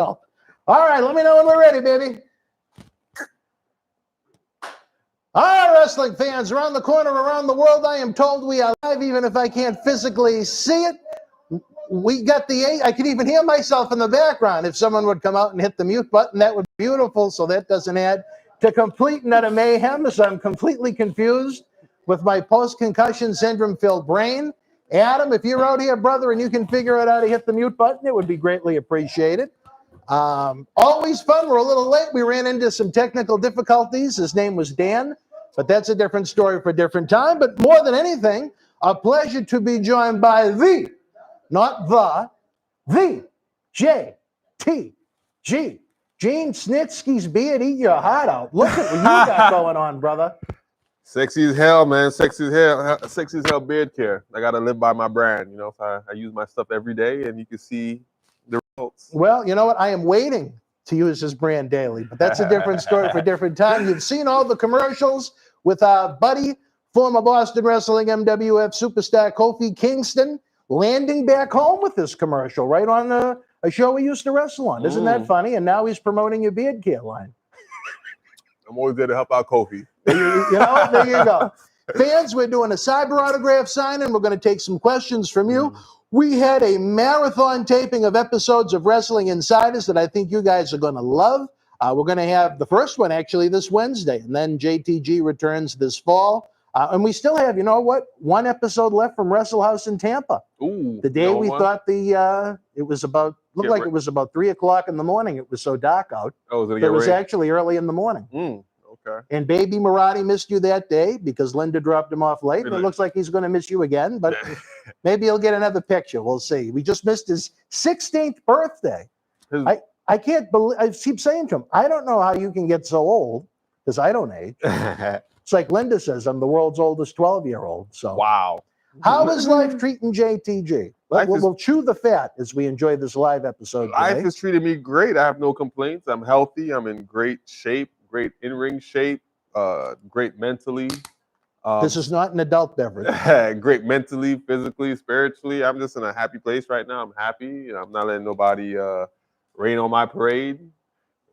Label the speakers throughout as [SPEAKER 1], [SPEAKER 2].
[SPEAKER 1] All right, let me know when we're ready, baby. All right, wrestling fans around the corner, around the world, I am told we are live, even if I can't physically see it. We got I can even hear myself in the background. If someone would come out and hit the mute button, that would be beautiful, so that doesn't add to complete and utter mayhem, so I'm completely confused with my post-concussion syndrome-filled brain. Adam, if you're out here, brother, and you can figure out how to hit the mute button, it would be greatly appreciated. Always fun. We're a little late. We ran into some technical difficulties. His name was Dan, but that's a different story for a different time. But more than anything, a pleasure to be joined by not the JTG. Gene Snitsky's beard, eat your heart out. Look at what you got going on, brother.
[SPEAKER 2] Sexy as hell, man. Sexy as hell beard care. I got to live by my brand. You know, so I use my stuff every day, and you can see the results.
[SPEAKER 1] Well, you know what? I am waiting to use his brand daily, but that's a different story for a different time. You've seen all the commercials with our buddy, former Boston Wrestling MWF superstar Kofi Kingston, landing back home with this commercial right on a show we used to wrestle on. Isn't that funny? And now he's promoting your beard care line.
[SPEAKER 2] I'm always there to help out Kofi.
[SPEAKER 1] There you go. Fans, we're doing a cyber autograph signing. We're going to take some questions from you. We had a marathon taping of episodes of Wrestling Insiders that I think you guys are going to love. We're going to have the first one actually this Wednesday, and then JTG returns this fall. And we still have, you know what, one episode left from Wrestle House in Tampa.
[SPEAKER 2] Ooh,
[SPEAKER 1] the day we thought it was about, it was about 3 o'clock in the morning. It was so dark out.
[SPEAKER 2] Oh,
[SPEAKER 1] it was actually early in the morning.
[SPEAKER 2] Okay.
[SPEAKER 1] And baby Marty missed you that day because Linda dropped him off late. And it looks like he's going to miss you again, but maybe he'll get another picture. We'll see. We just missed his 16th birthday. I can't believe, I keep saying to him, I don't know how you can get so old because I don't age. It's like Linda says, I'm the world's oldest 12-year-old. So
[SPEAKER 2] wow.
[SPEAKER 1] How is life treating JTG? We'll chew the fat as we enjoy this live episode today.
[SPEAKER 2] Life has treated me great. I have no complaints. I'm healthy. I'm in great shape, great in-ring shape, great mentally.
[SPEAKER 1] This is not an adult beverage.
[SPEAKER 2] Great mentally, physically, spiritually. I'm just in a happy place right now. I'm happy. I'm not letting nobody rain on my parade.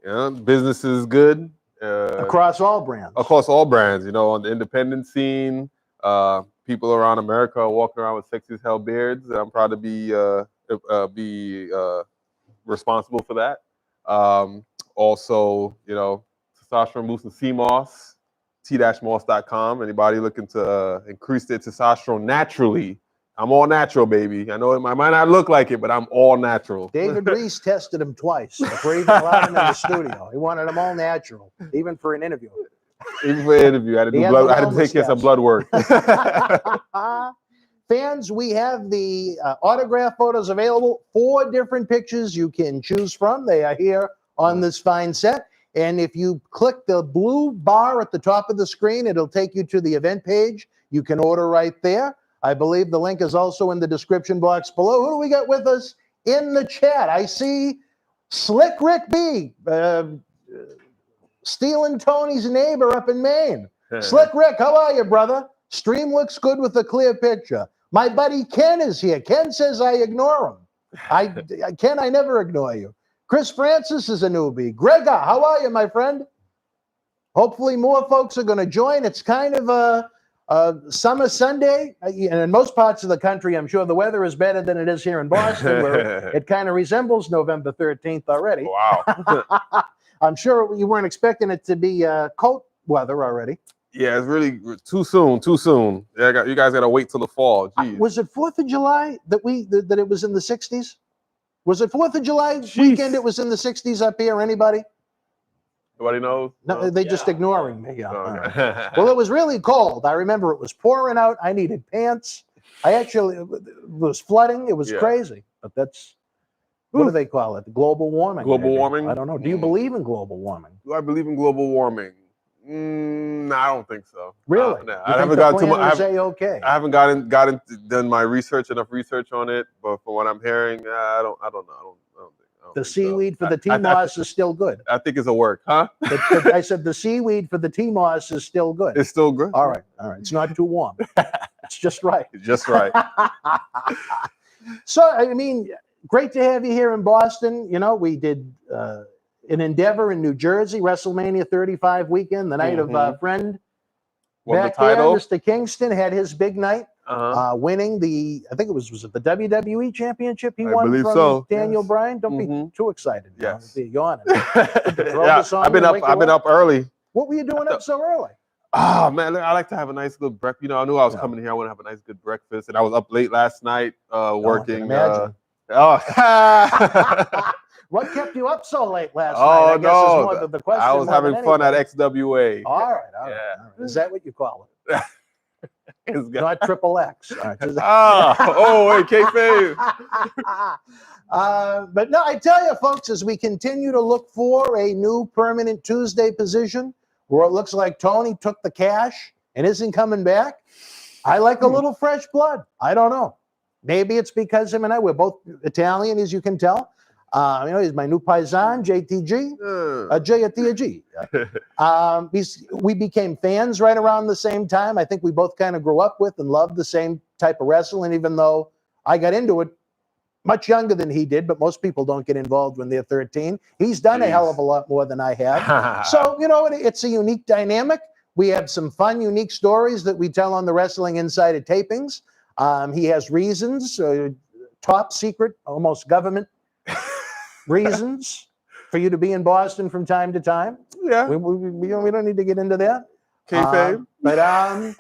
[SPEAKER 2] You know, business is good.
[SPEAKER 1] Across all brands.
[SPEAKER 2] Across all brands, you know, on the independent scene, people around America are walking around with sexy as hell beards. I'm proud to be responsible for that. Also, you know, testosterone mousse and sea moss, t-moss.com. Anybody looking to increase their testosterone naturally? I'm all natural, baby. I know it might not look like it, but I'm all natural.
[SPEAKER 1] David Reese tested him twice before he even allowed him in the studio. He wanted them all natural, even for an interview.
[SPEAKER 2] Even for an interview, I had to take care of some blood work.
[SPEAKER 1] Fans, we have the autograph photos available. 4 different pictures you can choose from. They are here on this fine set. And if you click the blue bar at the top of the screen, it'll take you to the event page. You can order right there. I believe the link is also in the description box below. Who do we got with us in the chat? I see Slick Rick B, stealing Tony's neighbor up in Maine. Slick Rick, how are you, brother? Stream looks good with a clear picture. My buddy Ken is here. Ken says I ignore him. Ken, I never ignore you. Chris Francis is a newbie. Gregor, how are you, my friend? Hopefully more folks are going to join. It's kind of a summer Sunday, and in most parts of the country, I'm sure the weather is better than it is here in Boston, where it kind of resembles November 13th already.
[SPEAKER 2] Wow.
[SPEAKER 1] I'm sure you weren't expecting it to be cold weather already.
[SPEAKER 2] Yeah, it's really too soon. Too soon. Yeah, you guys got to wait till the fall. Jeez.
[SPEAKER 1] Was it 4th of July that it was in the 60s? Was it 4th of July weekend? It was in the 60s up here. Anybody?
[SPEAKER 2] Nobody knows?
[SPEAKER 1] No, they just ignoring me. Yeah.
[SPEAKER 2] Okay.
[SPEAKER 1] Well, it was really cold. I remember it was pouring out. I needed pants. It was flooding. It was crazy. But that's, what do they call it? Global warming.
[SPEAKER 2] Global warming?
[SPEAKER 1] I don't know. Do you believe in global warming?
[SPEAKER 2] Do I believe in global warming? No, I don't think so.
[SPEAKER 1] Really?
[SPEAKER 2] No, I haven't gotten too much.
[SPEAKER 1] Okay.
[SPEAKER 2] I haven't done my enough research on it. But from what I'm hearing, I don't know.
[SPEAKER 1] The seaweed for the T-moss is still good.
[SPEAKER 2] I think it's a work, huh?
[SPEAKER 1] I said the seaweed for the T-moss is still good.
[SPEAKER 2] It's still good.
[SPEAKER 1] All right. It's not too warm. It's just right.
[SPEAKER 2] Just right.
[SPEAKER 1] So, I mean, great to have you here in Boston. You know, we did an endeavor in New Jersey, WrestleMania 35 weekend, the night of our friend
[SPEAKER 2] Won the
[SPEAKER 1] back there,
[SPEAKER 2] title.
[SPEAKER 1] Mr. Kingston had his big night,
[SPEAKER 2] Uh-huh.
[SPEAKER 1] winning I think was it the WWE Championship he
[SPEAKER 2] I
[SPEAKER 1] won
[SPEAKER 2] believe
[SPEAKER 1] from
[SPEAKER 2] so,
[SPEAKER 1] Daniel
[SPEAKER 2] yes.
[SPEAKER 1] Bryan? Don't be too excited.
[SPEAKER 2] Yes.
[SPEAKER 1] You're yawning.
[SPEAKER 2] Yeah, I've been up early.
[SPEAKER 1] What were you doing up so early?
[SPEAKER 2] Oh man, I like to have a nice good breakfast. You know, I knew I was coming here. I want to have a nice good breakfast, and I was up late last night working.
[SPEAKER 1] Imagine.
[SPEAKER 2] Oh.
[SPEAKER 1] What kept you up so late last night?
[SPEAKER 2] Oh,
[SPEAKER 1] I guess is more the question.
[SPEAKER 2] I was having fun at XWA.
[SPEAKER 1] All right. Is that what you call it? Not triple X. Right, wait,
[SPEAKER 2] kayfabe.
[SPEAKER 1] But no, I tell you, folks, as we continue to look for a new permanent Tuesday position, where it looks like Tony took the cash and isn't coming back, I like a little fresh blood. I don't know. Maybe it's because him and I, we're both Italian, as you can tell. You know, he's my new paisan, JTG, JTG. We became fans right around the same time. I think we both kind of grew up with and loved the same type of wrestling, even though I got into it much younger than he did, but most people don't get involved when they're 13. He's done a hell of a lot more than I have. So, you know, it's a unique dynamic. We have some fun, unique stories that we tell on the Wrestling Insider tapings. He has reasons, top secret, almost government reasons for you to be in Boston from time to time.
[SPEAKER 2] Yeah.
[SPEAKER 1] We don't need to get into that.
[SPEAKER 2] Kayfabe.
[SPEAKER 1] But,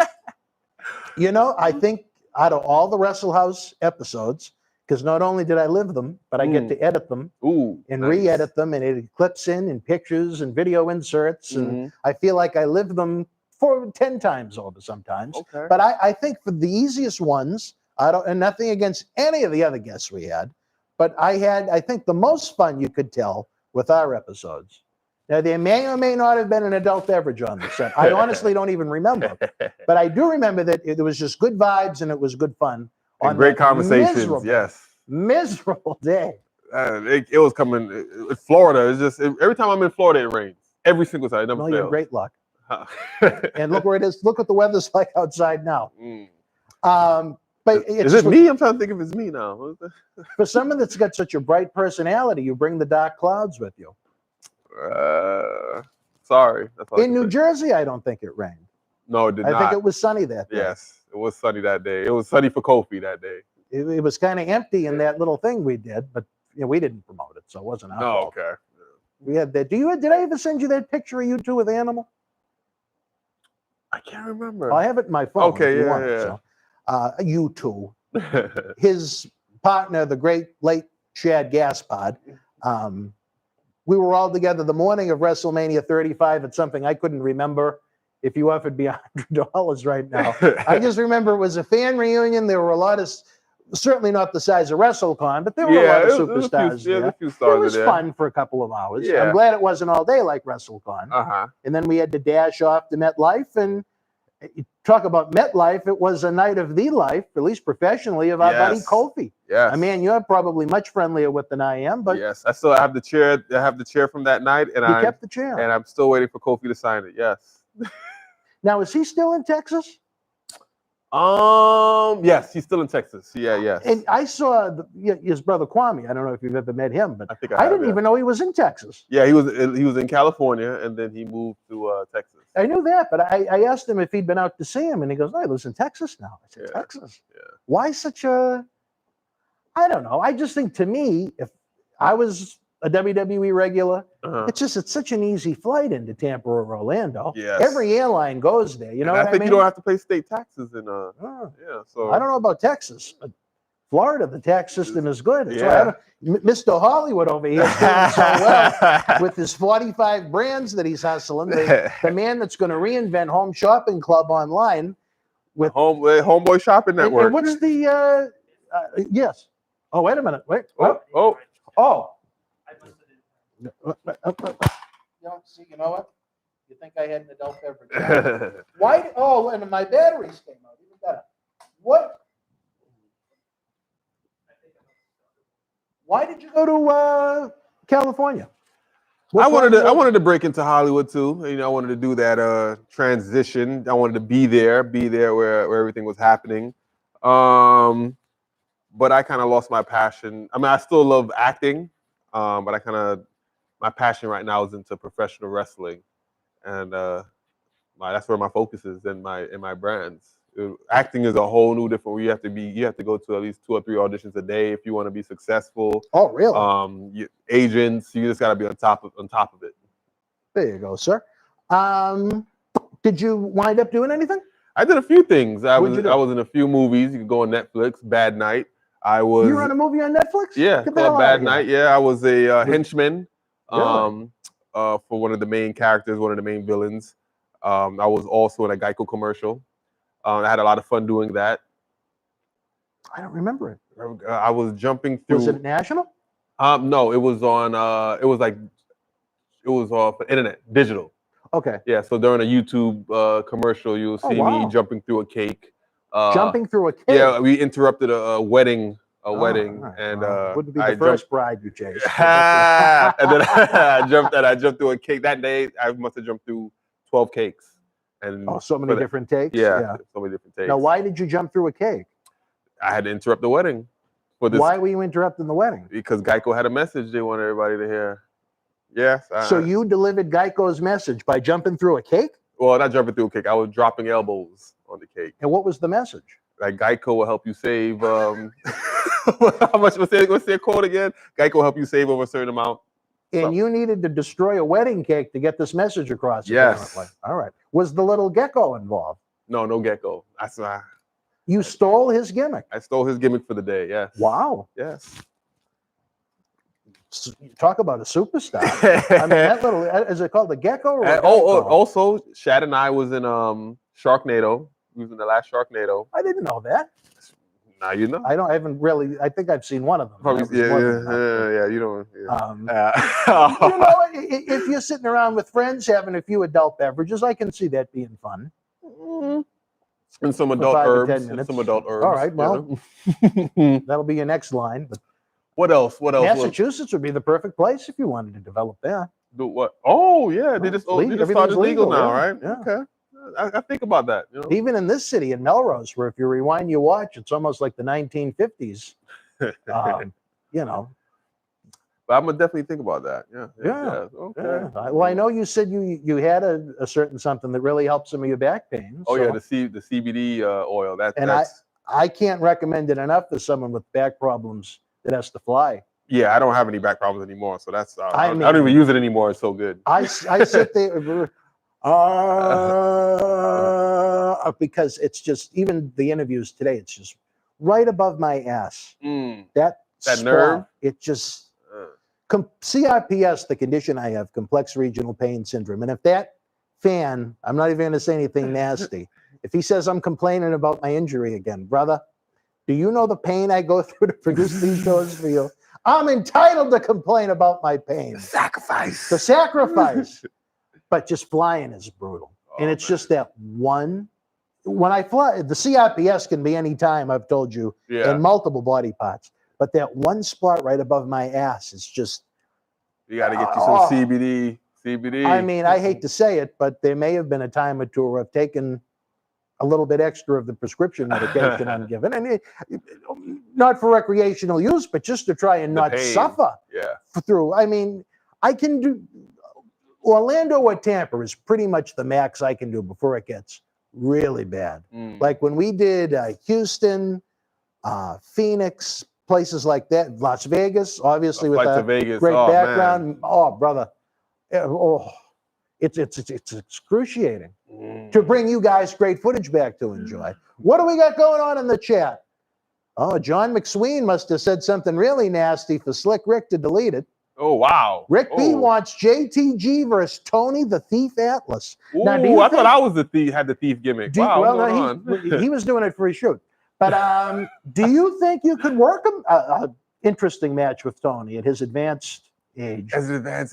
[SPEAKER 1] you know, I think out of all the Wrestle House episodes, because not only did I live them, but I get to edit them and re-edit them, and it clips in pictures and video inserts, and I feel like I lived them for 10 times over sometimes.
[SPEAKER 2] Okay.
[SPEAKER 1] But I think for the easiest ones, and nothing against any of the other guests we had, but I think the most fun you could tell with our episodes. Now, there may or may not have been an adult beverage on the set. I honestly don't even remember. But I do remember that it was just good vibes and it was good fun.
[SPEAKER 2] And great conversations,
[SPEAKER 1] miserable day.
[SPEAKER 2] It was coming. Florida is just every time I'm in Florida, it rains every single time. It never
[SPEAKER 1] Well, you have
[SPEAKER 2] fails.
[SPEAKER 1] great luck. And look where it is. Look what the weather's like outside now. But
[SPEAKER 2] is it me? I'm trying to think if it's me now.
[SPEAKER 1] For someone that's got such a bright personality, you bring the dark clouds with you.
[SPEAKER 2] Sorry.
[SPEAKER 1] In New Jersey, I don't think it rained.
[SPEAKER 2] No, it did not.
[SPEAKER 1] I think it was sunny that day.
[SPEAKER 2] Yes, it was sunny that day. It was sunny for Kofi that day.
[SPEAKER 1] It was kind of empty in that little thing we did, but you know, we didn't promote it, so it wasn't our fault.
[SPEAKER 2] Okay.
[SPEAKER 1] We had that. Did I ever send you that picture of you two with Animal?
[SPEAKER 2] I can't remember.
[SPEAKER 1] I have it in my phone.
[SPEAKER 2] Okay,
[SPEAKER 1] So, you two. His partner, the great late Shad Gaspard. We were all together the morning of WrestleMania 35 at something I couldn't remember. If you offered me $100 right now, I just remember it was a fan reunion. There were a lot of, certainly not the size of WrestleCon, but there were a lot of superstars there. It was fun for a couple of hours.
[SPEAKER 2] Yeah.
[SPEAKER 1] I'm glad it wasn't all day like WrestleCon. And then we had to dash off to MetLife, and talk about MetLife. It was a night of the life, at least professionally, of our buddy Kofi.
[SPEAKER 2] Yes.
[SPEAKER 1] I mean, you're probably much friendlier with than I am, but
[SPEAKER 2] yes, I still have the chair. I have the chair from that night, and I
[SPEAKER 1] kept the chair,
[SPEAKER 2] and I'm still waiting for Kofi to sign it. Yes.
[SPEAKER 1] Now, is he still in Texas?
[SPEAKER 2] Yes, he's still in Texas. Yeah, yes.
[SPEAKER 1] And I saw his brother Kwame. I don't know if you've ever met him, but I didn't even know he was in Texas.
[SPEAKER 2] Yeah, he was in California, and then he moved to Texas.
[SPEAKER 1] I knew that, but I asked him if he'd been out to see him, and he goes, "Oh, he lives in Texas now." I said, "Texas?
[SPEAKER 2] Yeah.
[SPEAKER 1] Why such a?" I don't know. I just think, to me, if I was a WWE regular, it's such an easy flight into Tampa or Orlando.
[SPEAKER 2] Yes.
[SPEAKER 1] Every airline goes there. You know,
[SPEAKER 2] and
[SPEAKER 1] what I
[SPEAKER 2] think
[SPEAKER 1] mean?
[SPEAKER 2] you don't have to pay state taxes in So
[SPEAKER 1] I don't know about Texas, but Florida, the tax system is good.
[SPEAKER 2] Yeah.
[SPEAKER 1] Mr. Hollywood over here is doing so well with his 45 brands that he's hustling. The man that's going to reinvent Home Shopping Club online with
[SPEAKER 2] Homeboy Shopping Network.
[SPEAKER 1] And what's the yes? Oh, wait a minute. Wait.
[SPEAKER 2] Oh.
[SPEAKER 1] See, you know what? You think I had an adult beverage? Why? Oh, and my batteries came out. Even better. What? Why did you go to California?
[SPEAKER 2] I wanted to break into Hollywood too. You know, I wanted to do that transition. I wanted to be there where everything was happening. but I kind of lost my passion. I mean, I still love acting, but my passion right now is into professional wrestling, and that's where my focus is in my brands. Acting is a whole new different. You have to go to at least 2 or 3 auditions a day if you want to be successful.
[SPEAKER 1] Oh, really?
[SPEAKER 2] Agents, you just got to be on top of it.
[SPEAKER 1] There you go, sir. Did you wind up doing anything?
[SPEAKER 2] I did a few things. I
[SPEAKER 1] What'd you do?
[SPEAKER 2] was in a few movies. You can go on Netflix. Bad Night.
[SPEAKER 1] You were on a movie on Netflix?
[SPEAKER 2] Yeah,
[SPEAKER 1] Get the hell
[SPEAKER 2] called
[SPEAKER 1] out
[SPEAKER 2] Bad
[SPEAKER 1] of here.
[SPEAKER 2] Night. Yeah, I was a henchman.
[SPEAKER 1] Really?
[SPEAKER 2] For one of the main characters, one of the main villains. I was also in a Geico commercial. I had a lot of fun doing that.
[SPEAKER 1] I don't remember it.
[SPEAKER 2] I was jumping through.
[SPEAKER 1] Was it national?
[SPEAKER 2] No, it was on. It was off the internet, digital.
[SPEAKER 1] Okay.
[SPEAKER 2] Yeah, so during a YouTube commercial, you'll see me jumping through a cake.
[SPEAKER 1] Jumping through a cake?
[SPEAKER 2] Yeah, we interrupted a wedding.
[SPEAKER 1] Right.
[SPEAKER 2] And
[SPEAKER 1] wouldn't be the first bride you chased.
[SPEAKER 2] and then I jumped through a cake. That day, I must have jumped through 12 cakes. And
[SPEAKER 1] so many different takes?
[SPEAKER 2] Yeah, so many different takes.
[SPEAKER 1] Now, why did you jump through a cake?
[SPEAKER 2] I had to interrupt the wedding.
[SPEAKER 1] Why were you interrupting the wedding?
[SPEAKER 2] Because Geico had a message they wanted everybody to hear. Yes.
[SPEAKER 1] So you delivered Geico's message by jumping through a cake?
[SPEAKER 2] Well, not jumping through a cake. I was dropping elbows on the cake.
[SPEAKER 1] And what was the message?
[SPEAKER 2] Like Geico will help you save. How much was their quote again? Geico will help you save over a certain amount.
[SPEAKER 1] And you needed to destroy a wedding cake to get this message across.
[SPEAKER 2] Yes.
[SPEAKER 1] Apparently. All right. Was the little gecko involved?
[SPEAKER 2] No gecko. That's why.
[SPEAKER 1] You stole his gimmick.
[SPEAKER 2] I stole his gimmick for the day. Yes.
[SPEAKER 1] Wow.
[SPEAKER 2] Yes.
[SPEAKER 1] Talk about a superstar. I mean, that little, is it called the gecko? Or
[SPEAKER 2] also, Shad and I was in Sharknado. We was in the last Sharknado.
[SPEAKER 1] I didn't know that.
[SPEAKER 2] Now you know.
[SPEAKER 1] I haven't really. I think I've seen one of them.
[SPEAKER 2] Probably, yeah. You don't. Yeah.
[SPEAKER 1] You know, if you're sitting around with friends having a few adult beverages, I can see that being fun.
[SPEAKER 2] And some adult herbs.
[SPEAKER 1] All right. Well, that'll be your next line. But
[SPEAKER 2] what else?
[SPEAKER 1] Massachusetts would be the perfect place if you wanted to develop that.
[SPEAKER 2] Do what? Oh yeah, they just started legal now, right?
[SPEAKER 1] Yeah.
[SPEAKER 2] Okay. I think about that. You know?
[SPEAKER 1] Even in this city, in Melrose, where if you rewind your watch, it's almost like the 1950s. You know.
[SPEAKER 2] But I'm gonna definitely think about that.
[SPEAKER 1] Yeah.
[SPEAKER 2] Okay.
[SPEAKER 1] Yeah. Well, I know you said you had a certain something that really helped some of your back pain.
[SPEAKER 2] Oh yeah, the CBD oil.
[SPEAKER 1] I can't recommend it enough for someone with back problems that has to fly.
[SPEAKER 2] Yeah, I don't have any back problems anymore, so that's I don't even use it anymore. It's so good.
[SPEAKER 1] I sit there. Because it's just, even the interviews today, it's just right above my ass. That spot,
[SPEAKER 2] nerve,
[SPEAKER 1] it just CRPS, the condition I have, complex regional pain syndrome. And if that fan, I'm not even going to say anything nasty, if he says I'm complaining about my injury again, brother, do you know the pain I go through to produce these shows for you? I'm entitled to complain about my pain. The sacrifice. But just flying is brutal. And it's just that one. When I fly, the CRPS can be any time, I've told you, in multiple body parts. But that one spot right above my ass is just.
[SPEAKER 2] You got to get you some CBD.
[SPEAKER 1] I mean, I hate to say it, but there may have been a time or two where I've taken a little bit extra of the prescription medication I'm given. And not for recreational use, but just to try and not suffer through. I mean, I can do. Orlando or Tampa is pretty much the max I can do before it gets really bad. Like when we did Houston, Phoenix, places like that, Las Vegas, obviously with a great background. Man. Oh, brother. It's excruciating to bring you guys great footage back to enjoy. What do we got going on in the chat? Oh, John McSween must have said something really nasty for Slick Rick to delete it.
[SPEAKER 2] Oh, wow.
[SPEAKER 1] Rick B wants JTG versus Tony the Thief Atlas.
[SPEAKER 2] Ooh, now, I thought I was the thief, had the thief gimmick. Wow,
[SPEAKER 1] he was doing it for his shoot. But do you think you could work an interesting match with Tony at his advanced age?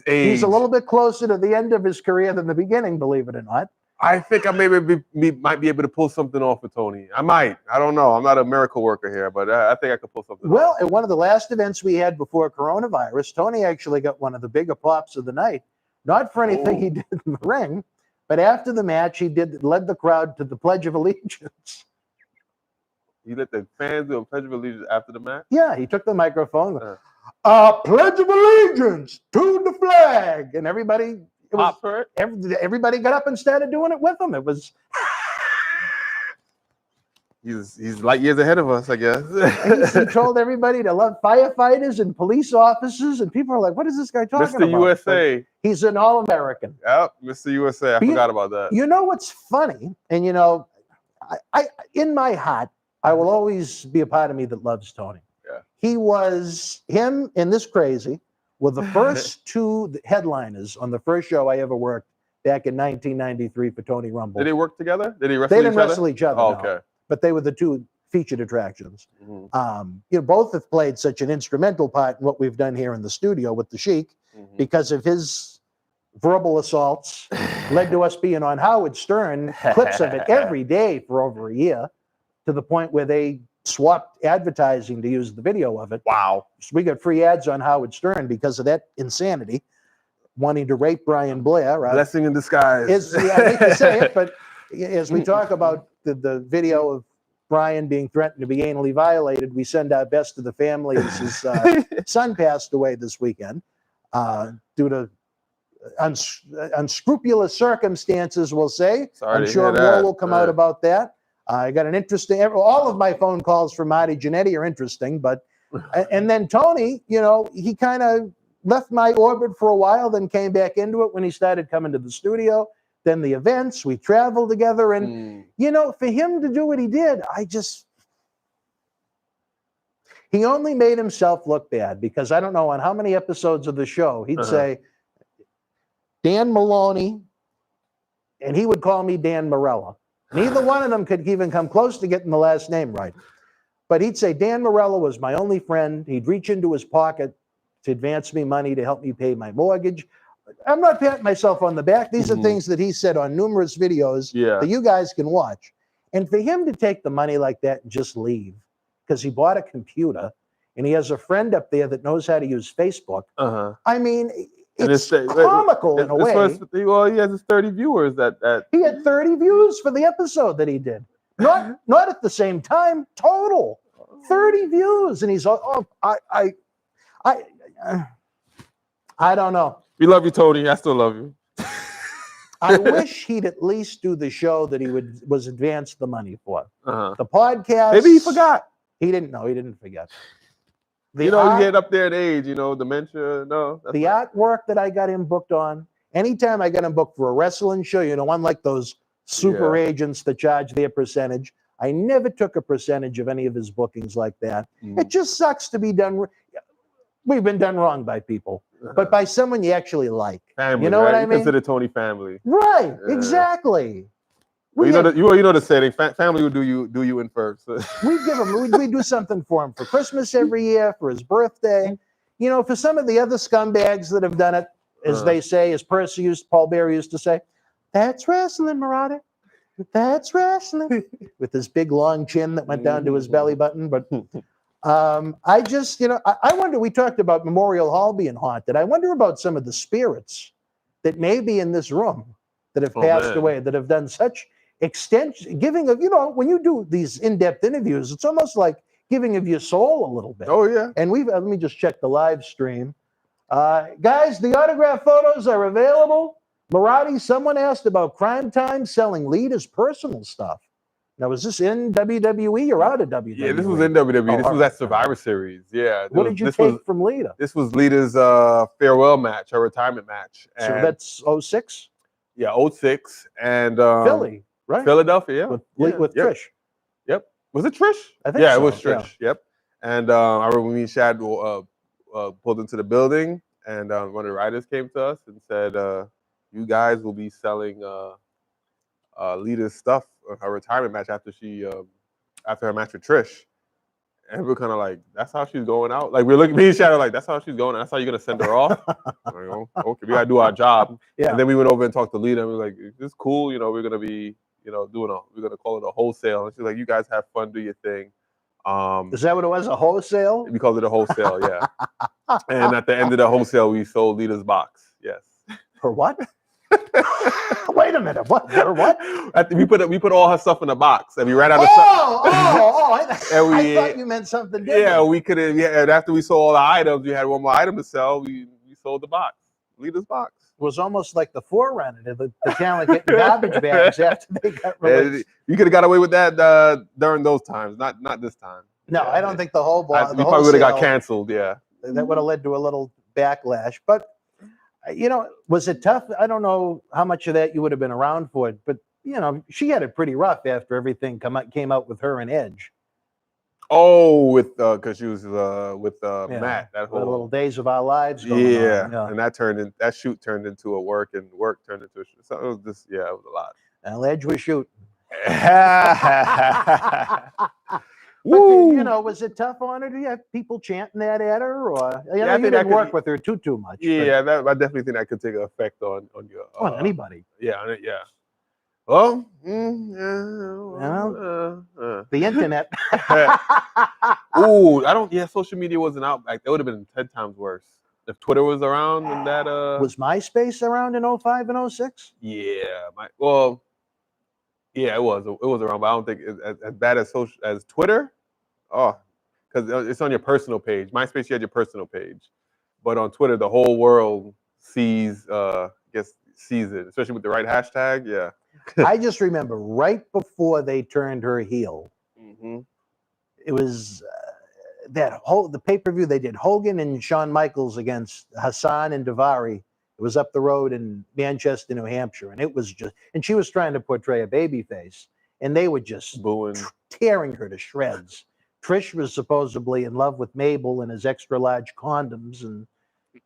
[SPEAKER 1] He's a little bit closer to the end of his career than the beginning, believe it or not.
[SPEAKER 2] I think I might be able to pull something off with Tony. I might. I don't know. I'm not a miracle worker here, but I think I could pull something off.
[SPEAKER 1] Well, at one of the last events we had before coronavirus, Tony actually got one of the bigger pops of the night. Not for anything he did in the ring, but after the match, he led the crowd to the Pledge of Allegiance.
[SPEAKER 2] He let the fans do a pledge of allegiance after the match.
[SPEAKER 1] Yeah, he took the microphone. Pledge of allegiance to the flag, and everybody. Everybody got up and started doing it with him. It was.
[SPEAKER 2] He's light years ahead of us, I guess.
[SPEAKER 1] He told everybody to love firefighters and police officers, and people are like, "What is this guy talking about?"
[SPEAKER 2] Mr. USA.
[SPEAKER 1] But he's an All-American.
[SPEAKER 2] Yep, Mr. USA. I forgot about that.
[SPEAKER 1] You know what's funny, and you know, I in my heart, I will always be a part of me that loves Tony.
[SPEAKER 2] Yeah.
[SPEAKER 1] Him and this crazy were the first two headliners on the first show I ever worked back in 1993 for Tony Rumble.
[SPEAKER 2] Did they work together? Did they wrestle
[SPEAKER 1] They didn't
[SPEAKER 2] each other?
[SPEAKER 1] wrestle each other.
[SPEAKER 2] Oh,
[SPEAKER 1] no.
[SPEAKER 2] okay.
[SPEAKER 1] But they were the two featured attractions.
[SPEAKER 2] Mm-hmm.
[SPEAKER 1] You know, both have played such an instrumental part in what we've done here in the studio with the Sheik because of his verbal assaults led to us being on Howard Stern, clips of it every day for over a year, to the point where they swapped advertising to use the video of it.
[SPEAKER 2] Wow.
[SPEAKER 1] So we got free ads on Howard Stern because of that insanity, wanting to rape Brian Blair. Right?
[SPEAKER 2] Blessing in disguise.
[SPEAKER 1] I hate to say it, but as we talk about the video of Brian being threatened to be anally violated, we send our best to the family as his son passed away this weekend due to unscrupulous circumstances, we'll say.
[SPEAKER 2] Sorry
[SPEAKER 1] I'm
[SPEAKER 2] to
[SPEAKER 1] sure
[SPEAKER 2] hear
[SPEAKER 1] more
[SPEAKER 2] that.
[SPEAKER 1] will come out about that. I got an interesting, all of my phone calls from Marty Jannetty are interesting, but, and then Tony, you know, he kind of left my orbit for a while, then came back into it when he started coming to the studio. Then the events, we traveled together. And, you know, for him to do what he did, he only made himself look bad because I don't know on how many episodes of the show he'd say, Dan Maloney, and he would call me Dan Morella. Neither one of them could even come close to getting the last name right. But he'd say, Dan Morella was my only friend. He'd reach into his pocket to advance me money to help me pay my mortgage. I'm not patting myself on the back. These are things that he said on numerous videos that you guys can watch. And for him to take the money like that and just leave because he bought a computer and he has a friend up there that knows how to use Facebook. I mean, it's comical in a way.
[SPEAKER 2] Well, he has his 30 viewers.
[SPEAKER 1] He had 30 views for the episode that he did. Not at the same time, total. 30 views. And he's, I don't know.
[SPEAKER 2] We love you, Tony. I still love you.
[SPEAKER 1] I wish he'd at least do the show that he was advanced the money for. The podcast.
[SPEAKER 2] Maybe he forgot.
[SPEAKER 1] He didn't know. He didn't forget.
[SPEAKER 2] You get up there in age, you know, dementia. No.
[SPEAKER 1] The artwork that I got him booked on, anytime I got him booked for a wrestling show, you know, unlike those super agents that charge their percentage, I never took a percentage of any of his bookings like that. It just sucks to be done. We've been done wrong by people, but by someone you actually like.
[SPEAKER 2] Family,
[SPEAKER 1] you know what I mean?
[SPEAKER 2] Consider Tony family.
[SPEAKER 1] Right, exactly.
[SPEAKER 2] Well, you know the saying, family will do you in first.
[SPEAKER 1] We give him, we do something for him for Christmas every year, for his birthday. You know, for some of the other scumbags that have done it, as they say, as Paul Bearer used to say, that's wrestling, Marty. That's wrestling. With his big long chin that went down to his belly button. But I just, you know, I wonder, we talked about Memorial Hall being haunted. I wonder about some of the spirits that may be in this room that have passed away, that have done such extension, giving of, you know, when you do these in-depth interviews, it's almost like giving of your soul a little bit.
[SPEAKER 2] Oh, yeah.
[SPEAKER 1] And let me just check the live stream. Guys, the autograph photos are available. Marty, someone asked about Cryme Time selling Lita's personal stuff. Now, was this in WWE or out of WWE?
[SPEAKER 2] Yeah, this was in WWE. This was at Survivor Series. Yeah.
[SPEAKER 1] What did you take from Lita?
[SPEAKER 2] This was Lita's farewell match, her retirement match.
[SPEAKER 1] So that's 06?
[SPEAKER 2] Yeah, 06. And
[SPEAKER 1] Philly, right?
[SPEAKER 2] Philadelphia, yeah.
[SPEAKER 1] With Trish.
[SPEAKER 2] Yep. Was it Trish?
[SPEAKER 1] I think so.
[SPEAKER 2] Yeah, it was Trish. Yeah. Yep. And I remember me and Shad pulled into the building, and one of the writers came to us and said, you guys will be selling Lita's stuff, her retirement match after her match with Trish. And we're kind of like, that's how she's going out? Like, we're looking, me and Shadow, like, that's how she's going? That's how you're going to send her off? Like, oh, okay, we got to do our job.
[SPEAKER 1] Yeah.
[SPEAKER 2] And then we went over and talked to Lita, and we were like, this is cool. You know, we're going to be, you know, we're going to call it a wholesale. And she's like, you guys have fun, do your thing.
[SPEAKER 1] Is that what it was, a wholesale?
[SPEAKER 2] We called it a wholesale, yeah. And at the end of the wholesale, we sold Lita's box, yes.
[SPEAKER 1] For what? Wait a minute. What?
[SPEAKER 2] We put all her stuff in a box, and we ran out of
[SPEAKER 1] stuff. I thought you meant something different.
[SPEAKER 2] Yeah, we could have. Yeah, and after we sold all the items, we had one more item to sell. We sold the box. Leader's box.
[SPEAKER 1] It was almost like the forerunner to the talent getting garbage bags after they got released.
[SPEAKER 2] You could have got away with that during those times, not this time.
[SPEAKER 1] No, I don't think the whole
[SPEAKER 2] we probably would have got canceled. Yeah,
[SPEAKER 1] that would have led to a little backlash. But was it tough? I don't know how much of that you would have been around for it, but she had it pretty rough after everything came out with her and Edge.
[SPEAKER 2] Oh, with because she was with Matt. That whole
[SPEAKER 1] little Days of Our Lives. Going on.
[SPEAKER 2] And that shoot turned into a work, and work turned into a shoot. So it was just it was a lot.
[SPEAKER 1] And Edge was shooting.
[SPEAKER 2] Woo!
[SPEAKER 1] Was it tough on her? Do you have people chanting that at her, or you didn't work with her too much?
[SPEAKER 2] Yeah, I definitely think that could take an effect on your
[SPEAKER 1] on anybody.
[SPEAKER 2] Yeah. Well,
[SPEAKER 1] the internet.
[SPEAKER 2] Ooh, social media wasn't out back. That would have been 10 times worse if Twitter was around and that.
[SPEAKER 1] Was MySpace around in 05 and 06?
[SPEAKER 2] Yeah, it was around, but I don't think as bad as Twitter. Oh, because it's on your personal page. MySpace, you had your personal page, but on Twitter, the whole world sees it, especially with the right hashtag. Yeah.
[SPEAKER 1] I just remember right before they turned her heel, it was the pay-per-view they did Hogan and Shawn Michaels against Hassan and Daivari. It was up the road in Manchester, New Hampshire, and it was and she was trying to portray a baby face, and they were just
[SPEAKER 2] booing,
[SPEAKER 1] tearing her to shreds. Trish was supposedly in love with Mabel and his extra large condoms, and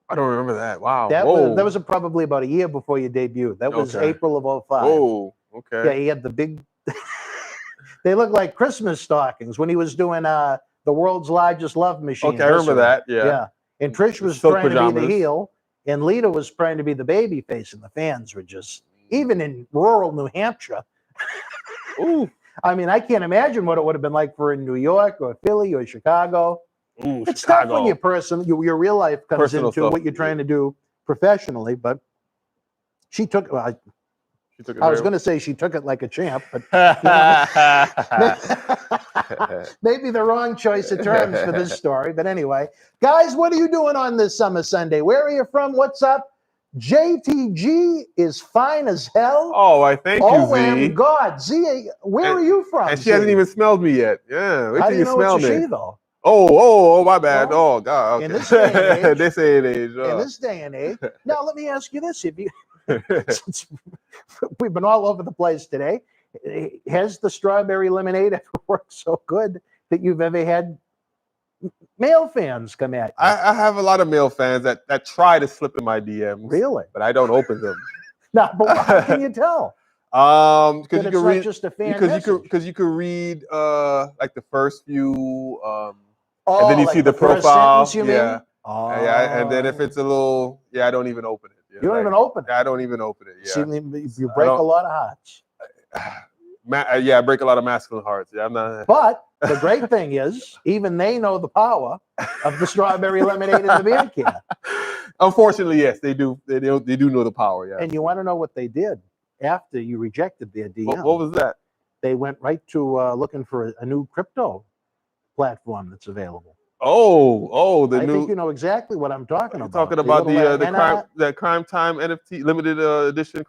[SPEAKER 2] I don't remember that. Wow.
[SPEAKER 1] That was probably about a year before you debuted. That was April of 05.
[SPEAKER 2] Oh, okay.
[SPEAKER 1] Yeah, he had the big. They looked like Christmas stockings when he was doing the world's largest love machine.
[SPEAKER 2] Okay, I remember that. Yeah.
[SPEAKER 1] And Trish was trying to be the heel, and Lita was trying to be the baby face, and the fans were just even in rural New Hampshire.
[SPEAKER 2] Ooh.
[SPEAKER 1] I mean, I can't imagine what it would have been like for in New York or Philly or Chicago.
[SPEAKER 2] Ooh,
[SPEAKER 1] it's tough when your real life comes
[SPEAKER 2] Personal
[SPEAKER 1] into
[SPEAKER 2] stuff.
[SPEAKER 1] what you're trying to do professionally, but she took it. I was going to say she took it like a champ, but maybe the wrong choice of terms for this story. But anyway, guys, what are you doing on this summer Sunday? Where are you from? What's up? JTG is fine as hell.
[SPEAKER 2] Oh, I thank you, Z.
[SPEAKER 1] Oh, my God. Z, where are you from?
[SPEAKER 2] And she hasn't even smelled me yet. Yeah, wait
[SPEAKER 1] How
[SPEAKER 2] till
[SPEAKER 1] do you know
[SPEAKER 2] smell
[SPEAKER 1] it's a
[SPEAKER 2] me.
[SPEAKER 1] she, though?
[SPEAKER 2] Oh, my bad. Oh, God. Okay.
[SPEAKER 1] In this day and age.
[SPEAKER 2] This day and age.
[SPEAKER 1] In this day and age. Now, let me ask you this. Since we've been all over the place today, has the strawberry lemonade ever worked so good that you've ever had male fans come at you?
[SPEAKER 2] I have a lot of male fans that try to slip in my DMs.
[SPEAKER 1] Really?
[SPEAKER 2] But I don't open them.
[SPEAKER 1] No, but how can you tell?
[SPEAKER 2] Because you can read
[SPEAKER 1] just a fan
[SPEAKER 2] because you can read like the first few
[SPEAKER 1] and
[SPEAKER 2] then you
[SPEAKER 1] like
[SPEAKER 2] see the
[SPEAKER 1] first
[SPEAKER 2] profile.
[SPEAKER 1] Sentence, you mean? Oh.
[SPEAKER 2] Yeah, and then if it's a little, I don't even open it.
[SPEAKER 1] You don't even open it.
[SPEAKER 2] I don't even open it. Yeah.
[SPEAKER 1] See, you break a lot of hearts.
[SPEAKER 2] I break a lot of masculine hearts. Yeah, I'm not.
[SPEAKER 1] But the great thing is, even they know the power of the strawberry lemonade in the beer can.
[SPEAKER 2] Unfortunately, yes, they do. They do know the power. Yeah.
[SPEAKER 1] And you want to know what they did after you rejected their DM?
[SPEAKER 2] What was that?
[SPEAKER 1] They went right to looking for a new crypto platform that's available.
[SPEAKER 2] I
[SPEAKER 1] think you know exactly what I'm talking about.
[SPEAKER 2] Talking about the Cryme Time NFT limited edition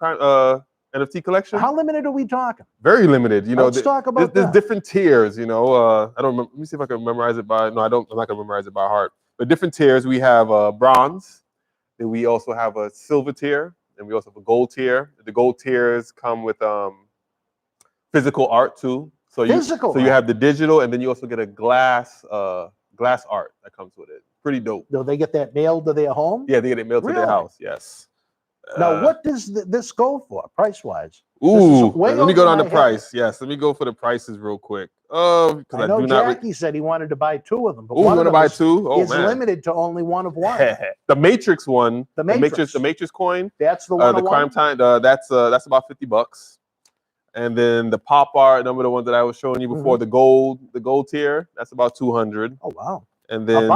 [SPEAKER 2] NFT collection.
[SPEAKER 1] How limited are we talking?
[SPEAKER 2] Very limited.
[SPEAKER 1] Let's talk about
[SPEAKER 2] there's different tiers. I don't remember. Let me see if I can memorize it by. No, I don't. I'm not gonna memorize it by heart. But different tiers. We have bronze. Then we also have a silver tier, and we also have a gold tier. The gold tiers come with physical art too. So you have the digital, and then you also get a glass art that comes with it. Pretty dope.
[SPEAKER 1] Do they get that mailed to their home?
[SPEAKER 2] Yeah, they get it mailed to their house. Yes.
[SPEAKER 1] Now, what does this go for, price-wise?
[SPEAKER 2] Ooh, let me go down the price. Yes, let me go for the prices real quick.
[SPEAKER 1] I know Jackie said he wanted to buy 2 of them, but
[SPEAKER 2] one of them is
[SPEAKER 1] limited to only one of one.
[SPEAKER 2] The Matrix one, the Matrix coin.
[SPEAKER 1] That's the one.
[SPEAKER 2] The Cryme Time. That's about $50. And then the pop art, number the one that I was showing you before, the gold tier, that's about $200.
[SPEAKER 1] Oh wow!
[SPEAKER 2] And then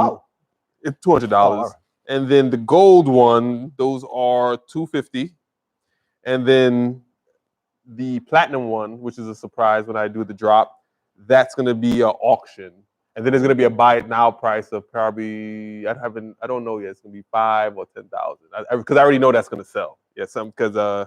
[SPEAKER 2] it's $200. And then the gold one, those are $250. And then the platinum one, which is a surprise when I do the drop, that's going to be an auction. And then there's going to be a buy it now price of probably, I don't know yet. It's going to be 5 or 10,000 because I already know that's going to sell. Yeah, because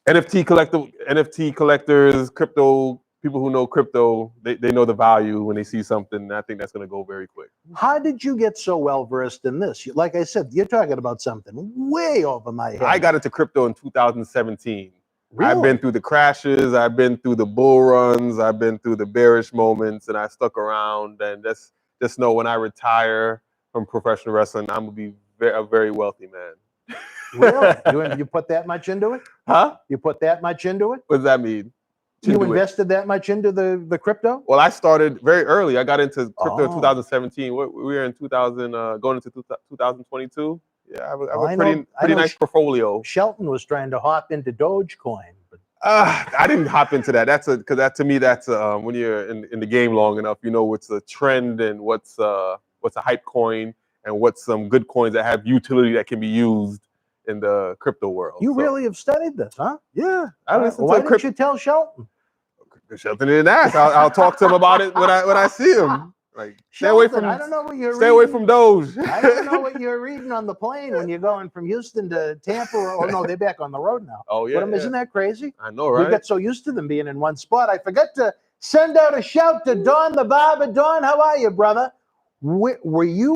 [SPEAKER 2] NFT collectors, crypto people who know crypto, they know the value when they see something. And I think that's going to go very quick.
[SPEAKER 1] How did you get so well versed in this? Like I said, you're talking about something way over my head.
[SPEAKER 2] I got into crypto in 2017.
[SPEAKER 1] Really?
[SPEAKER 2] I've been through the crashes, I've been through the bull runs, I've been through the bearish moments, and I stuck around. And just know when I retire from professional wrestling, I'm gonna be a very wealthy man.
[SPEAKER 1] Really? You put that much into it?
[SPEAKER 2] Huh?
[SPEAKER 1] You put that much into it?
[SPEAKER 2] What does that mean?
[SPEAKER 1] You invested that much into the crypto?
[SPEAKER 2] Well, I started very early. I got into crypto in 2017. We were in 2000, going into 2022. Yeah, I have a pretty nice portfolio.
[SPEAKER 1] Shelton was trying to hop into Dogecoin, but
[SPEAKER 2] I didn't hop into that. Because that to me, that's when you're in the game long enough, you know what's a trend and what's a hype coin and what's some good coins that have utility that can be used in the crypto world.
[SPEAKER 1] You really have studied this, huh?
[SPEAKER 2] Yeah, I listen
[SPEAKER 1] why
[SPEAKER 2] to
[SPEAKER 1] didn't you tell Shelton?
[SPEAKER 2] Shelton didn't ask. I'll talk to him about it when I see him. Like, stay away from.
[SPEAKER 1] I don't know what you're
[SPEAKER 2] stay away from Doge.
[SPEAKER 1] I don't know what you're reading on the plane when you're going from Houston to Tampa. Oh no, they're back on the road now.
[SPEAKER 2] Oh yeah,
[SPEAKER 1] but isn't that crazy?
[SPEAKER 2] I know, right?
[SPEAKER 1] We got so used to them being in one spot. I forgot to send out a shout to Don the barber. Don, how are you, brother? Were you?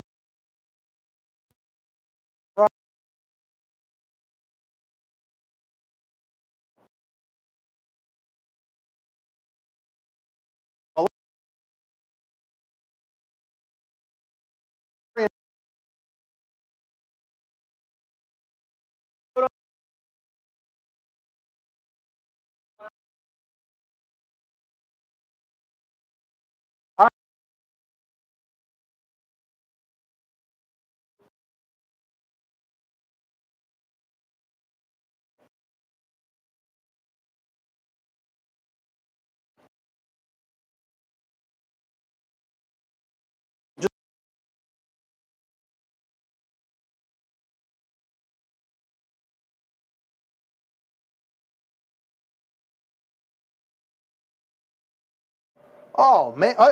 [SPEAKER 1] Oh man!
[SPEAKER 2] Huh?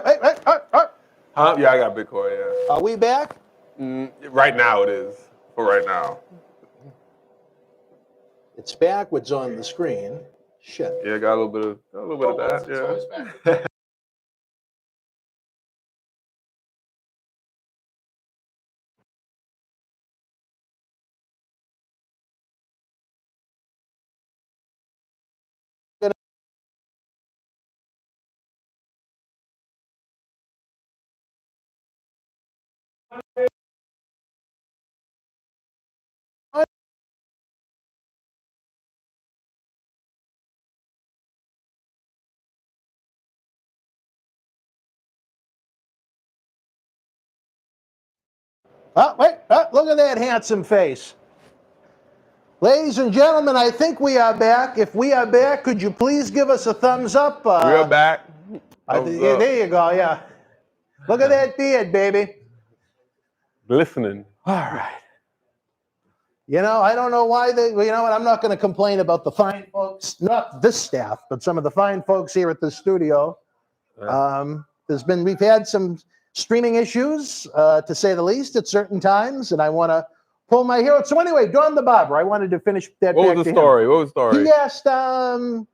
[SPEAKER 2] Yeah, I got Bitcoin. Yeah.
[SPEAKER 1] Are we back?
[SPEAKER 2] Right now it is. For right now.
[SPEAKER 1] It's backwards on the screen. Shit.
[SPEAKER 2] Yeah, got a little bit of that. Yeah.
[SPEAKER 1] Oh, wait, look at that handsome face. Ladies and gentlemen, I think we are back. If we are back, could you please give us a thumbs up?
[SPEAKER 2] We're back.
[SPEAKER 1] There you go, yeah. Look at that beard, baby.
[SPEAKER 2] Listening.
[SPEAKER 1] All right. You know, I don't know why you know what, I'm not going to complain about the fine folks, not this staff, but some of the fine folks here at the studio. We've had some streaming issues, to say the least, at certain times, and I want to pull my hair out. So anyway, Don the barber, I wanted to finish that.
[SPEAKER 2] What was the story?
[SPEAKER 1] He asked, what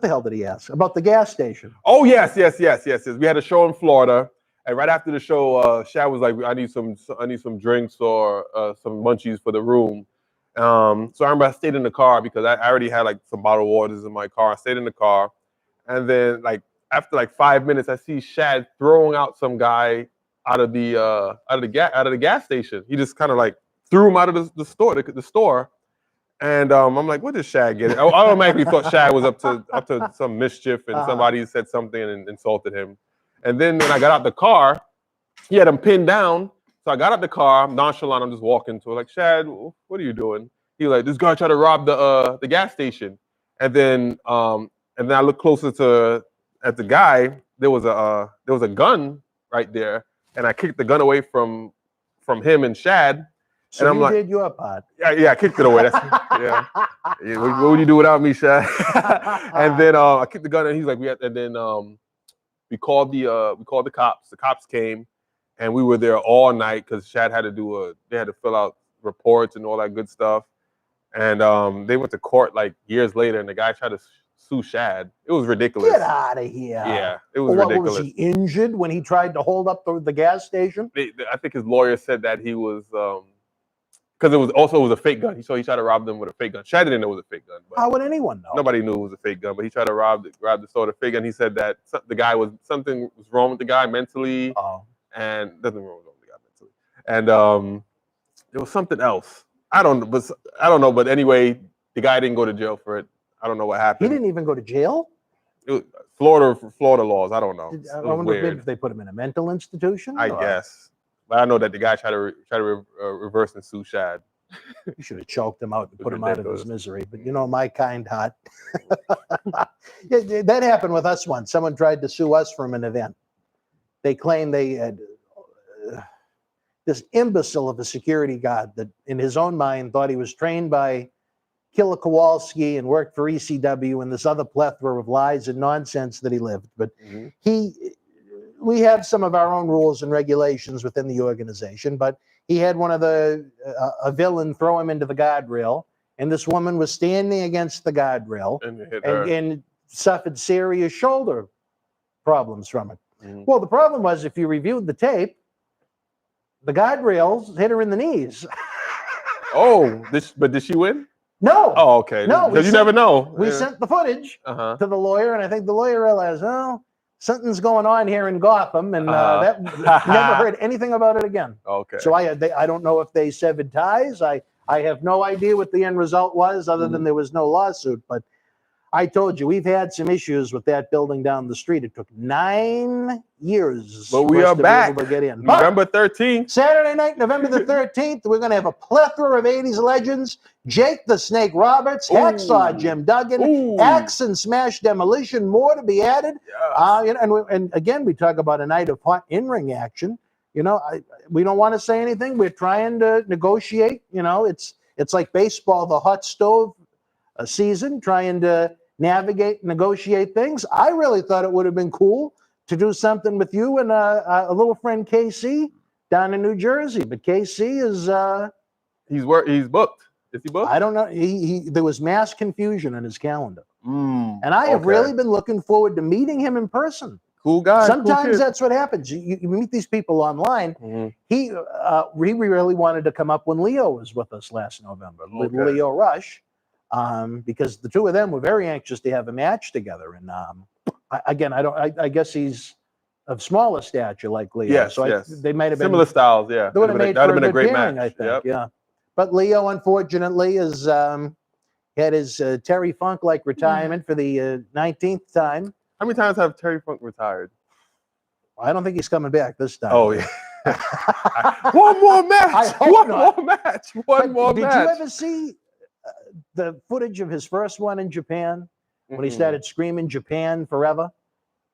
[SPEAKER 1] the hell did he ask? About the gas station.
[SPEAKER 2] Oh, yes. We had a show in Florida, and right after the show, Shad was like, I need some drinks or some munchies for the room. So I remember I stayed in the car because I already had like some bottled waters in my car. I stayed in the car, and then after 5 minutes, I see Shad throwing out some guy out of the gas station. He just kind of like threw him out of the store. And I'm like, what did Shad get? I automatically thought Shad was up to some mischief, and somebody said something and insulted him. And then when I got out the car, he had him pinned down. So I got out the car, I'm nonchalant, I'm just walking to it, like, Shad, what are you doing? He like, this guy tried to rob the gas station. And then I looked closer at the guy. There was a gun right there, and I kicked the gun away from him and Shad.
[SPEAKER 1] So
[SPEAKER 2] I'm
[SPEAKER 1] you
[SPEAKER 2] like,
[SPEAKER 1] did your part.
[SPEAKER 2] yeah, I kicked it away. That's yeah. Yeah, what would you do without me, Shad? And then I kicked the gun, and he's like, and then we called the cops. The cops came, and we were there all night because Shad had to they had to fill out reports and all that good stuff. And they went to court like years later, and the guy tried to sue Shad. It was ridiculous.
[SPEAKER 1] Get out of here.
[SPEAKER 2] Yeah, it was
[SPEAKER 1] What
[SPEAKER 2] ridiculous.
[SPEAKER 1] was he injured when he tried to hold up the gas station?
[SPEAKER 2] I think his lawyer said that he was because it was a fake gun. So he tried to rob them with a fake gun. Shad didn't know it was a fake gun. But
[SPEAKER 1] how would anyone know?
[SPEAKER 2] Nobody knew it was a fake gun, but he tried to grab the sword, a fake gun. He said that something was wrong with the guy mentally, and nothing wrong with the guy mentally, and there was something else. I don't know, but anyway, the guy didn't go to jail for it. I don't know what happened.
[SPEAKER 1] He didn't even go to jail?
[SPEAKER 2] Florida laws. I don't know.
[SPEAKER 1] I wonder if they put him in a mental institution.
[SPEAKER 2] I guess, but I know that the guy tried to reverse and sue Shad.
[SPEAKER 1] You should have choked him out and put him out of his misery. But you know, my kind heart. That happened with us once. Someone tried to sue us from an event. They claimed they had this imbecile of a security guard that, in his own mind, thought he was trained by Killer Kowalski and worked for ECW and this other plethora of lies and nonsense that he lived. But we have some of our own rules and regulations within the organization, but he had one of a villain throw him into the guardrail, and this woman was standing against the guardrail and suffered serious shoulder problems from it. Well, the problem was, if you reviewed the tape, the guardrails hit her in the knees.
[SPEAKER 2] But did she win?
[SPEAKER 1] No.
[SPEAKER 2] Oh, okay.
[SPEAKER 1] No,
[SPEAKER 2] because you never know.
[SPEAKER 1] We sent the footage to the lawyer, and I think the lawyer realized, something's going on here in Gotham, and that never heard anything about it again.
[SPEAKER 2] Okay.
[SPEAKER 1] So I don't know if they severed ties. I have no idea what the end result was, other than there was no lawsuit. But I told you, we've had some issues with that building down the street. It took 9 years.
[SPEAKER 2] But we are back.
[SPEAKER 1] To get in.
[SPEAKER 2] November 13th.
[SPEAKER 1] Saturday night, November the 13th, we're going to have a plethora of 80s legends. Jake the Snake Roberts, Hacksaw Jim Duggan, Axe and Smash Demolition, more to be added. Yes. And again, we talk about a night of hot in-ring action. We don't want to say anything. We're trying to negotiate. It's like baseball, the hot stove season, trying to navigate, negotiate things. I really thought it would have been cool to do something with you and a little friend KC down in New Jersey, but KC is
[SPEAKER 2] he's booked. Is he booked?
[SPEAKER 1] I don't know. There was mass confusion in his calendar, and I have really been looking forward to meeting him in person.
[SPEAKER 2] Cool guy.
[SPEAKER 1] Sometimes that's what happens. You meet these people online. He really wanted to come up when Leo was with us last November with Leo Rush. Because the two of them were very anxious to have a match together, and I guess he's of smaller stature like Leo.
[SPEAKER 2] Yes,
[SPEAKER 1] so they might have been
[SPEAKER 2] similar styles. Yeah,
[SPEAKER 1] they would have made for a great match. I think.
[SPEAKER 2] Yep.
[SPEAKER 1] Yeah, but Leo unfortunately is had his Terry Funk-like retirement for the 19th time.
[SPEAKER 2] How many times have Terry Funk retired?
[SPEAKER 1] I don't think he's coming back this time.
[SPEAKER 2] Oh yeah. One more match. One more match.
[SPEAKER 1] Did you ever see the footage of his first one in Japan when he started screaming "Japan forever"?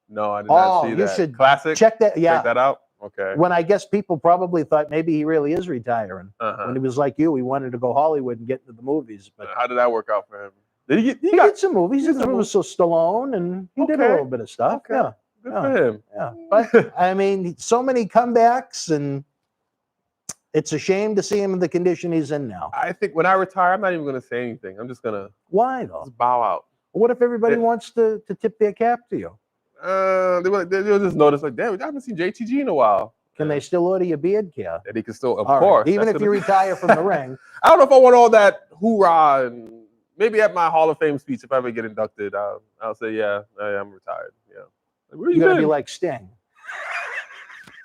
[SPEAKER 2] No, I did not see that.
[SPEAKER 1] You should
[SPEAKER 2] Classic.
[SPEAKER 1] Check that. Yeah,
[SPEAKER 2] check that out. Okay.
[SPEAKER 1] When I guess people probably thought maybe he really is retiring. When he was like you, he wanted to go Hollywood and get into the movies. But
[SPEAKER 2] how did that work out for him? Did he
[SPEAKER 1] did some movies. He did some movies with Stallone, and he did a little bit of stuff.
[SPEAKER 2] Okay.
[SPEAKER 1] Yeah,
[SPEAKER 2] good for him.
[SPEAKER 1] Yeah, but I mean, so many comebacks, and it's a shame to see him in the condition he's in now.
[SPEAKER 2] I think when I retire, I'm not even going to say anything. I'm just going to.
[SPEAKER 1] Why though?
[SPEAKER 2] Just bow out.
[SPEAKER 1] What if everybody wants to tip their cap to you?
[SPEAKER 2] They'll just notice, like, damn, I haven't seen JTG in a while.
[SPEAKER 1] Can they still order your beard care?
[SPEAKER 2] That he can still, of course.
[SPEAKER 1] Right. Even if you retire from the ring.
[SPEAKER 2] I don't know if I want all that hoorah, and maybe at my Hall of Fame speech, if I ever get inducted, I'll say, yeah, I'm retired. Yeah. Like, where you
[SPEAKER 1] gotta
[SPEAKER 2] been?
[SPEAKER 1] Be like Sting.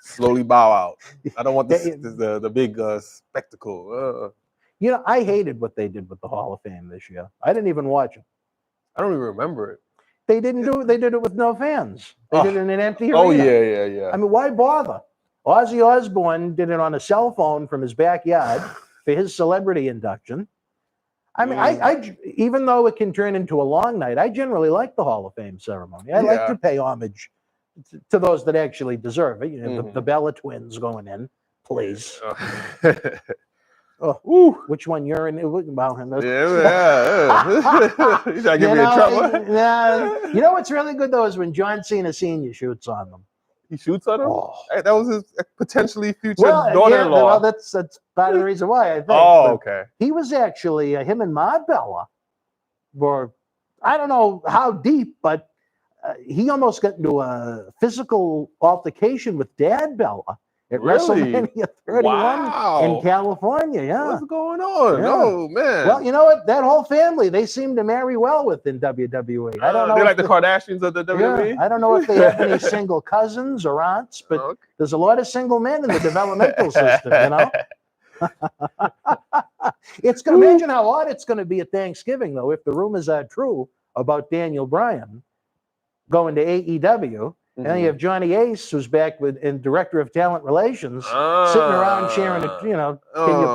[SPEAKER 2] Slowly bow out. I don't want the big spectacle.
[SPEAKER 1] I hated what they did with the Hall of Fame this year. I didn't even watch it.
[SPEAKER 2] I don't even remember it.
[SPEAKER 1] They didn't do it. They did it with no fans. They did it in an empty arena.
[SPEAKER 2] Oh yeah.
[SPEAKER 1] I mean, why bother? Ozzy Osbourne did it on a cell phone from his backyard for his celebrity induction. I mean, I even though it can turn into a long night, I generally like the Hall of Fame ceremony. I like to pay homage to those that actually deserve it. The Bella twins going in, please. Oh,
[SPEAKER 2] Ooh.
[SPEAKER 1] which one you're in? Well,
[SPEAKER 2] Yeah. You trying to get me in trouble?
[SPEAKER 1] You know what's really good though is when John Cena Sr. shoots on them.
[SPEAKER 2] He shoots on him?
[SPEAKER 1] Oh.
[SPEAKER 2] Hey, that was his potentially future
[SPEAKER 1] Well,
[SPEAKER 2] daughter-in-law.
[SPEAKER 1] well, that's part of the reason why I think.
[SPEAKER 2] Oh, okay.
[SPEAKER 1] He was actually him and Marbella were, I don't know how deep, but he almost got into a physical altercation with Dad Bella at WrestleMania 31 in California. Yeah.
[SPEAKER 2] What's going on?
[SPEAKER 1] Yeah.
[SPEAKER 2] Oh, man.
[SPEAKER 1] Well, you know what? That whole family, they seem to marry well within WWE. I don't know.
[SPEAKER 2] They're like the Kardashians of the WWE?
[SPEAKER 1] Yeah, I don't know if they have any single cousins or aunts, but there's a lot of single men in the developmental system, you know? Imagine how odd it's going to be at Thanksgiving, though, if the rumors are true about Daniel Bryan going to AEW. And then you have Johnny Ace, who's back and director of talent relations, sitting around sharing, can you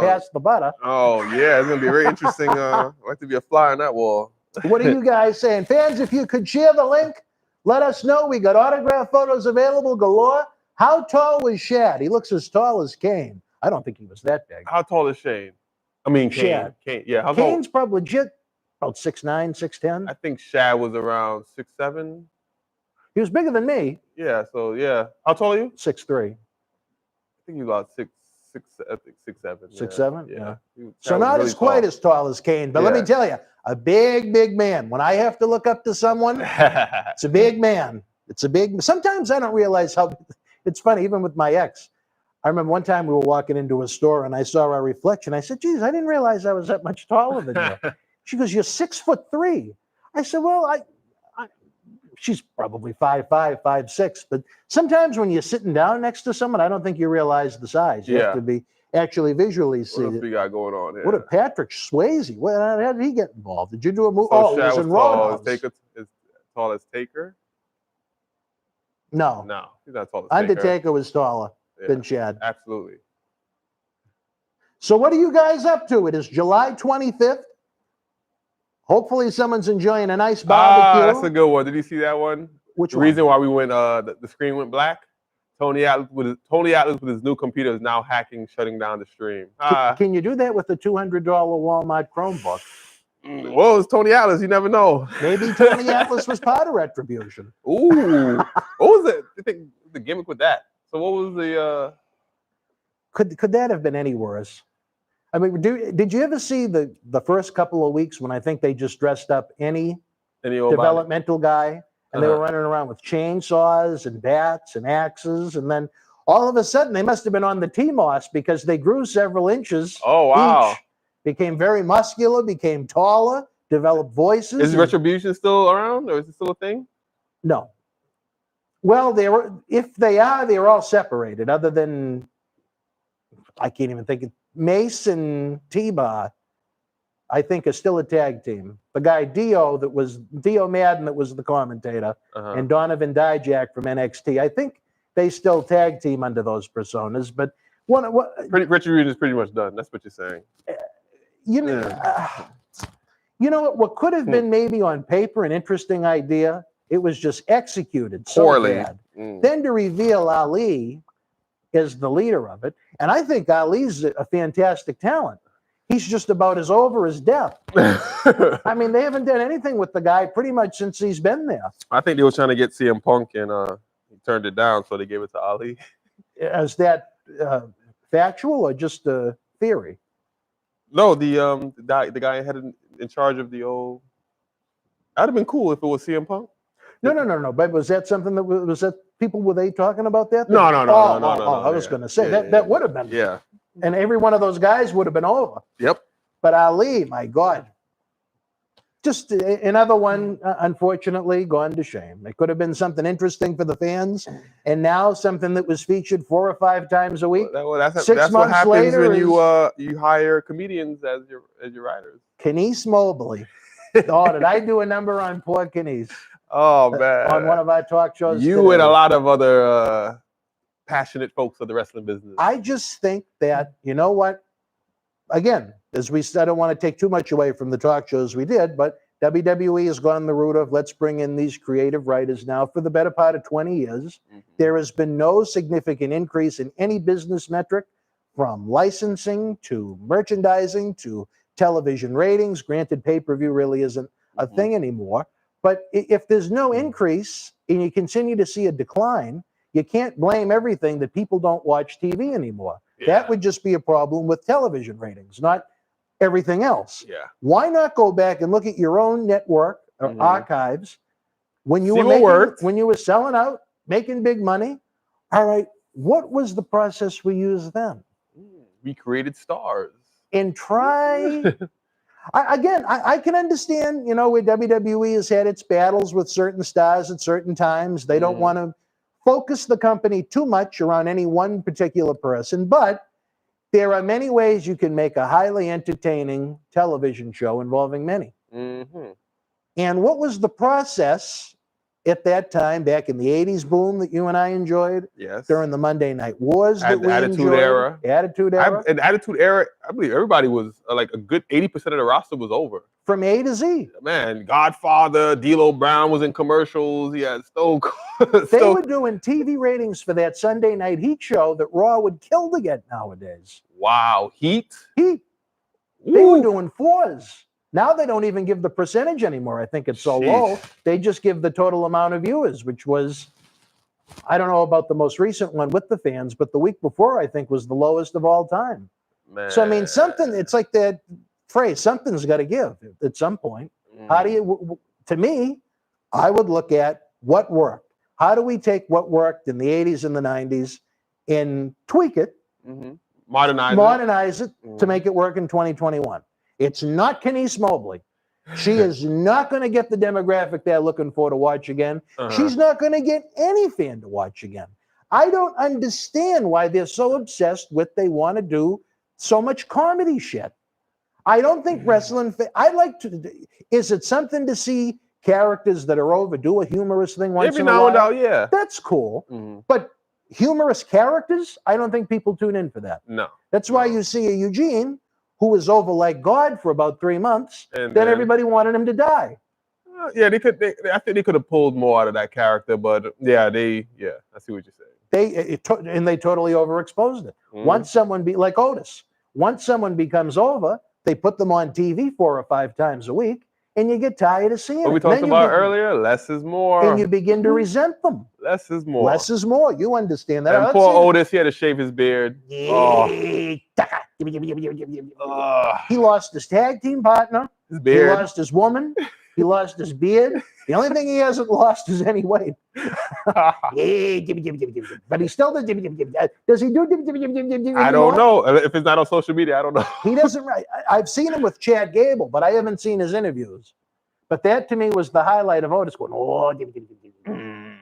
[SPEAKER 1] pass the butter?
[SPEAKER 2] Oh, yeah. It's going to be very interesting. I'd like to be a fly on that wall.
[SPEAKER 1] What are you guys saying? Fans, if you could share the link, let us know. We got autograph photos available galore. How tall was Shad? He looks as tall as Kane. I don't think he was that big.
[SPEAKER 2] How tall is Shane? I mean,
[SPEAKER 1] Shad.
[SPEAKER 2] Kane. Yeah. How
[SPEAKER 1] Kane's probably legit about 6'9", 6'10".
[SPEAKER 2] I think Shad was around 6'7".
[SPEAKER 1] He was bigger than me.
[SPEAKER 2] Yeah, so yeah. How tall are you?
[SPEAKER 1] 6'3".
[SPEAKER 2] I think he's about 6'7".
[SPEAKER 1] 6'7"?
[SPEAKER 2] Yeah.
[SPEAKER 1] So not really quite as tall as Kane, but let me tell you, a big, big man. When I have to look up to someone, it's a big man. Sometimes I don't realize how, it's funny, even with my ex. I remember one time we were walking into a store and I saw our reflection. I said, geez, I didn't realize I was that much taller than you. She goes, you're 6'3". I said, well, she's probably 5'5", 5'6", but sometimes when you're sitting down next to someone, I don't think you realize the size. You have to be actually visually see
[SPEAKER 2] what else we got going on here?
[SPEAKER 1] What did Patrick Swayze? How did he get involved? Did you do a movie?
[SPEAKER 2] So
[SPEAKER 1] it was in Roadhouse.
[SPEAKER 2] As tall as Taker?
[SPEAKER 1] No,
[SPEAKER 2] he's not tall as Taker.
[SPEAKER 1] Undertaker was taller than Shad.
[SPEAKER 2] Absolutely.
[SPEAKER 1] So what are you guys up to? It is July 25th. Hopefully someone's enjoying a nice barbecue.
[SPEAKER 2] That's a good one. Did you see that one?
[SPEAKER 1] Which
[SPEAKER 2] the
[SPEAKER 1] one?
[SPEAKER 2] reason why we went, the screen went black? Tony Atlas with his new computer is now hacking, shutting down the stream.
[SPEAKER 1] Can you do that with the $200 Walmart Chromebook?
[SPEAKER 2] Well, it's Tony Atlas. You never know.
[SPEAKER 1] Maybe Tony Atlas was part of Retribution.
[SPEAKER 2] Ooh. What was the gimmick with that? So what was the...
[SPEAKER 1] Could that have been any worse? I mean, did you ever see the first couple of weeks when I think they just dressed up any developmental guy and they were running around with chainsaws and bats and axes, and then all of a sudden they must have been on the T-Moss because they grew several inches.
[SPEAKER 2] Oh, wow.
[SPEAKER 1] Each, became very muscular, became taller, developed voices.
[SPEAKER 2] Is Retribution still around, or is it still a thing?
[SPEAKER 1] No. Well, if they are, they're all separated, other than, I can't even think of, Mace and T-Bar, I think, are still a tag team. The guy Dio Madden that was the commentator, and Donovan Dijak from NXT. I think they still tag team under those personas. But
[SPEAKER 2] Retribution is pretty much done. That's what you're saying.
[SPEAKER 1] You know what could have been maybe on paper an interesting idea. It was just executed
[SPEAKER 2] poorly.
[SPEAKER 1] So bad. Then to reveal Ali is the leader of it. And I think Ali's a fantastic talent. He's just about as over as death. I mean, they haven't done anything with the guy pretty much since he's been there.
[SPEAKER 2] I think they were trying to get CM Punk and he turned it down, so they gave it to Ali.
[SPEAKER 1] Is that factual or just a theory?
[SPEAKER 2] No, the guy had in charge of the old... That'd have been cool if it was CM Punk.
[SPEAKER 1] No. But was that something that was that people, were they talking about that?
[SPEAKER 2] No.
[SPEAKER 1] I was going to say that would have been.
[SPEAKER 2] Yeah.
[SPEAKER 1] And every one of those guys would have been over.
[SPEAKER 2] Yep.
[SPEAKER 1] But Ali, my God. Just another one, unfortunately, gone to shame. It could have been something interesting for the fans, and now something that was featured 4 or 5 times a week.
[SPEAKER 2] That's
[SPEAKER 1] 6 months
[SPEAKER 2] what happens
[SPEAKER 1] later
[SPEAKER 2] when you hire comedians as your writers.
[SPEAKER 1] Kenise Mobley. Oh, did I do a number on poor Kenise?
[SPEAKER 2] Oh, man.
[SPEAKER 1] On one of our talk shows.
[SPEAKER 2] You
[SPEAKER 1] today.
[SPEAKER 2] and a lot of other passionate folks of the wrestling business.
[SPEAKER 1] I just think that, you know what? Again, as we said, I don't want to take too much away from the talk shows we did, but WWE has gone the route of let's bring in these creative writers now for the better part of 20 years. There has been no significant increase in any business metric from licensing to merchandising to television ratings. Granted, pay-per-view really isn't a thing anymore. But if there's no increase and you continue to see a decline, you can't blame everything that people don't watch TV anymore. That would just be a problem with television ratings, not everything else.
[SPEAKER 2] Yeah.
[SPEAKER 1] Why not go back and look at your own network or archives when you when you were selling out, making big money? All right, what was the process we used then?
[SPEAKER 2] We created stars.
[SPEAKER 1] And try. I can understand, where WWE has had its battles with certain stars at certain times. They don't want to focus the company too much around any one particular person, but there are many ways you can make a highly entertaining television show involving many. And what was the process at that time, back in the 80s boom that you and I enjoyed?
[SPEAKER 2] Yes.
[SPEAKER 1] During the Monday Night Wars that we
[SPEAKER 2] Attitude
[SPEAKER 1] enjoyed.
[SPEAKER 2] Era.
[SPEAKER 1] Attitude Era.
[SPEAKER 2] In Attitude Era, I believe everybody was like a good 80% of the roster was over.
[SPEAKER 1] From A to Z.
[SPEAKER 2] Man, Godfather, D'Lo Brown was in commercials. He had Stone Cold.
[SPEAKER 1] They were doing TV ratings for that Sunday Night Heat show that Raw would kill to get nowadays.
[SPEAKER 2] Wow. Heat?
[SPEAKER 1] Heat. They were doing 4s. Now they don't even give the percentage anymore. I think it's so low. They just give the total amount of viewers, which was, I don't know about the most recent one with the fans, but the week before I think was the lowest of all time.
[SPEAKER 2] Man.
[SPEAKER 1] So I mean, it's like that phrase, something's got to give at some point. How do you, to me, I would look at what worked. How do we take what worked in the 80s and the 90s and tweak it, modernize it to make it work in 2021? It's not Kenise Mobley. She is not going to get the demographic they're looking for to watch again. She's not going to get any fan to watch again. I don't understand why they're so obsessed with they want to do so much comedy shit. I don't think wrestling, is it something to see characters that are over do a humorous thing once in a while? Every now and then, yeah. That's cool. But humorous characters, I don't think people tune in for that.
[SPEAKER 2] No.
[SPEAKER 1] That's why you see a Eugene who was over like God for about 3 months, and then everybody wanted him to die.
[SPEAKER 2] I think they could have pulled more out of that character, but I see what you're saying.
[SPEAKER 1] They totally overexposed it. Once someone like Otis, once someone becomes over, they put them on TV 4 or 5 times a week, and you get tired of seeing it.
[SPEAKER 2] What we talked about earlier, less is more.
[SPEAKER 1] And you begin to resent them.
[SPEAKER 2] Less is more.
[SPEAKER 1] Less is more. You understand that.
[SPEAKER 2] And poor Otis, he had to shave his beard.
[SPEAKER 1] He lost his tag team partner.
[SPEAKER 2] His beard.
[SPEAKER 1] He lost his woman. He lost his beard. The only thing he hasn't lost is any weight. But he still does. Does he do?
[SPEAKER 2] I don't know. If it's not on social media, I don't know.
[SPEAKER 1] He doesn't. I've seen him with Chad Gable, but I haven't seen his interviews. But that to me was the highlight of Otis going,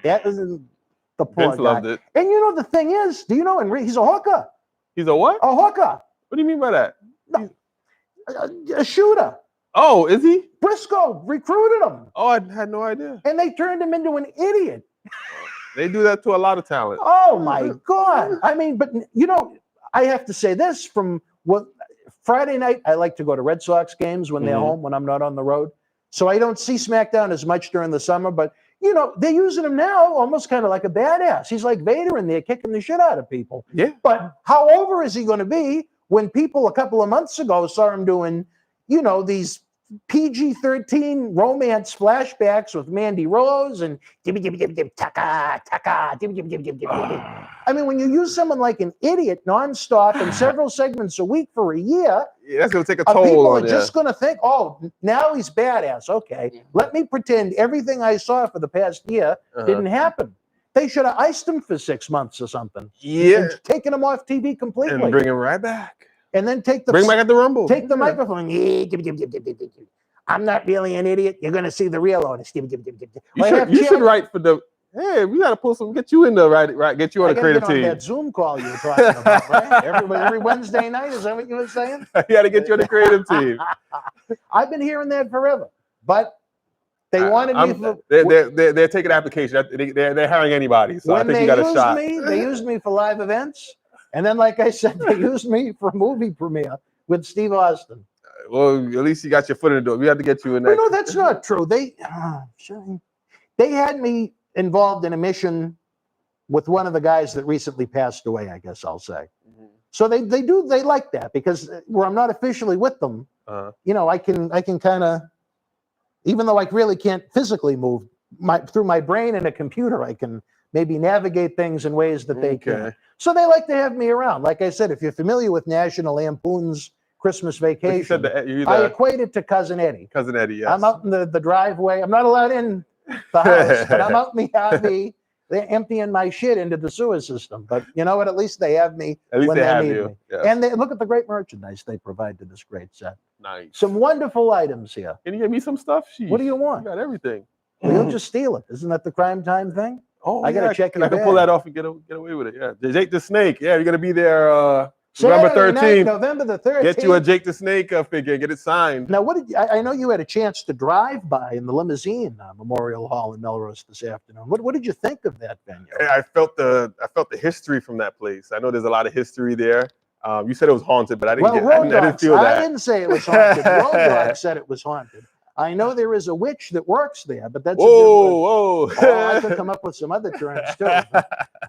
[SPEAKER 1] that was the poor
[SPEAKER 2] Vince loved it.
[SPEAKER 1] And the thing is, do you know, he's a hooker.
[SPEAKER 2] He's a what?
[SPEAKER 1] A hooker.
[SPEAKER 2] What do you mean by that?
[SPEAKER 1] No, a shooter.
[SPEAKER 2] Oh, is he?
[SPEAKER 1] Briscoe recruited him.
[SPEAKER 2] Oh, I had no idea.
[SPEAKER 1] And they turned him into an idiot.
[SPEAKER 2] They do that to a lot of talent.
[SPEAKER 1] Oh, my God. I mean, but, I have to say this from Friday night, I like to go to Red Sox games when they're home, when I'm not on the road. So I don't see SmackDown as much during the summer, but, they're using him now almost kind of like a badass. He's like Vader in there kicking the shit out of people.
[SPEAKER 2] Yeah.
[SPEAKER 1] But how over is he going to be when people a couple of months ago saw him doing, these PG-13 romance flashbacks with Mandy Rose and I mean, when you use someone like an idiot nonstop and several segments a week for a year,
[SPEAKER 2] that's going to take a toll
[SPEAKER 1] people
[SPEAKER 2] on
[SPEAKER 1] are just going to think, oh, now he's badass. Okay, let me pretend everything I saw for the past year didn't happen. They should have iced him for 6 months or something.
[SPEAKER 2] Yeah.
[SPEAKER 1] And taken him off TV completely.
[SPEAKER 2] And bring him right back.
[SPEAKER 1] And then
[SPEAKER 2] bring back at the Rumble.
[SPEAKER 1] Take the microphone. I'm not really an idiot. You're going to see the real Otis. You
[SPEAKER 2] should write for the. Hey, we got to pull some. Get you in the right. Get you on the creative team.
[SPEAKER 1] That Zoom call you were talking about, right? Every Wednesday night. Is that what you were saying?
[SPEAKER 2] You got to get you on the creative team.
[SPEAKER 1] I've been hearing that forever, but they wanted me.
[SPEAKER 2] They're taking applications. They're hiring anybody. So I think you got a shot.
[SPEAKER 1] They used me for live events. And then, like I said, they used me for a movie premiere with Steve Austin.
[SPEAKER 2] Well, at least you got your foot in the door. We have to get you in there.
[SPEAKER 1] No, that's not true. They had me involved in a mission with one of the guys that recently passed away, I guess I'll say. So they like that because where I'm not officially with them, you know, I can kind of, even though I really can't physically move through my brain and a computer, I can maybe navigate things in ways that they can't. So they like to have me around. Like I said, if you're familiar with National Lampoon's Christmas Vacation, I equate it to Cousin Eddie.
[SPEAKER 2] Cousin Eddie, yes.
[SPEAKER 1] I'm out in the driveway. I'm not allowed in the house, but I'm out in the RV. They're emptying my shit into the sewer system. But you know what? At least they have me when they need me.
[SPEAKER 2] Yes.
[SPEAKER 1] And they look at the great merchandise they provide to this great set.
[SPEAKER 2] Nice.
[SPEAKER 1] Some wonderful items here.
[SPEAKER 2] Can you give me some stuff? Sheesh.
[SPEAKER 1] What do you want?
[SPEAKER 2] You got everything.
[SPEAKER 1] Well, you'll just steal it. Isn't that the Crime Time thing?
[SPEAKER 2] Oh,
[SPEAKER 1] I gotta check your
[SPEAKER 2] I can pull that off and get away with it. Yeah, Jake the Snake. Yeah, you're gonna be there November 13th.
[SPEAKER 1] November the 13th.
[SPEAKER 2] Get you a Jake the Snake figure. Get it signed.
[SPEAKER 1] Now, I know you had a chance to drive by in the limousine Memorial Hall in Melrose this afternoon. What did you think of that venue?
[SPEAKER 2] I felt the history from that place. I know there's a lot of history there. You said it was haunted, but I didn't feel that.
[SPEAKER 1] I didn't say it was haunted. Road Dogg said it was haunted. I know there is a witch that works there, but that's
[SPEAKER 2] whoa.
[SPEAKER 1] Oh, I could come up with some other terms too.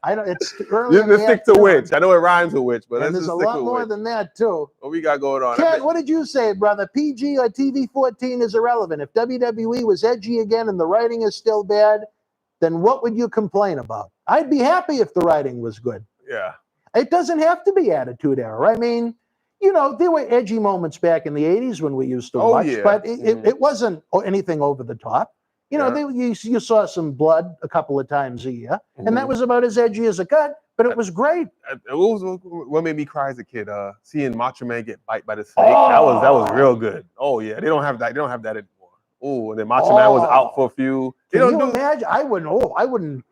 [SPEAKER 1] I don't. It's early.
[SPEAKER 2] You just stick to witch. I know it rhymes with witch, but
[SPEAKER 1] there's a lot more than that too.
[SPEAKER 2] What we got going on?
[SPEAKER 1] Ken, what did you say, brother? PG or TV-14 is irrelevant. If WWE was edgy again and the writing is still bad, then what would you complain about? I'd be happy if the writing was good.
[SPEAKER 2] Yeah.
[SPEAKER 1] It doesn't have to be Attitude Era. I mean, you know, there were edgy moments back in the 80s when we used to watch, but it wasn't anything over the top. You know, you saw some blood a couple of times a year, and that was about as edgy as it got, but it was great.
[SPEAKER 2] What made me cry as a kid? Seeing Macho Man get bite by the snake. Oh. That was real good. Oh, yeah. They don't have that. They don't have that anymore. Oh, and then Macho Man was out for a few.
[SPEAKER 1] Can you imagine? I wouldn't.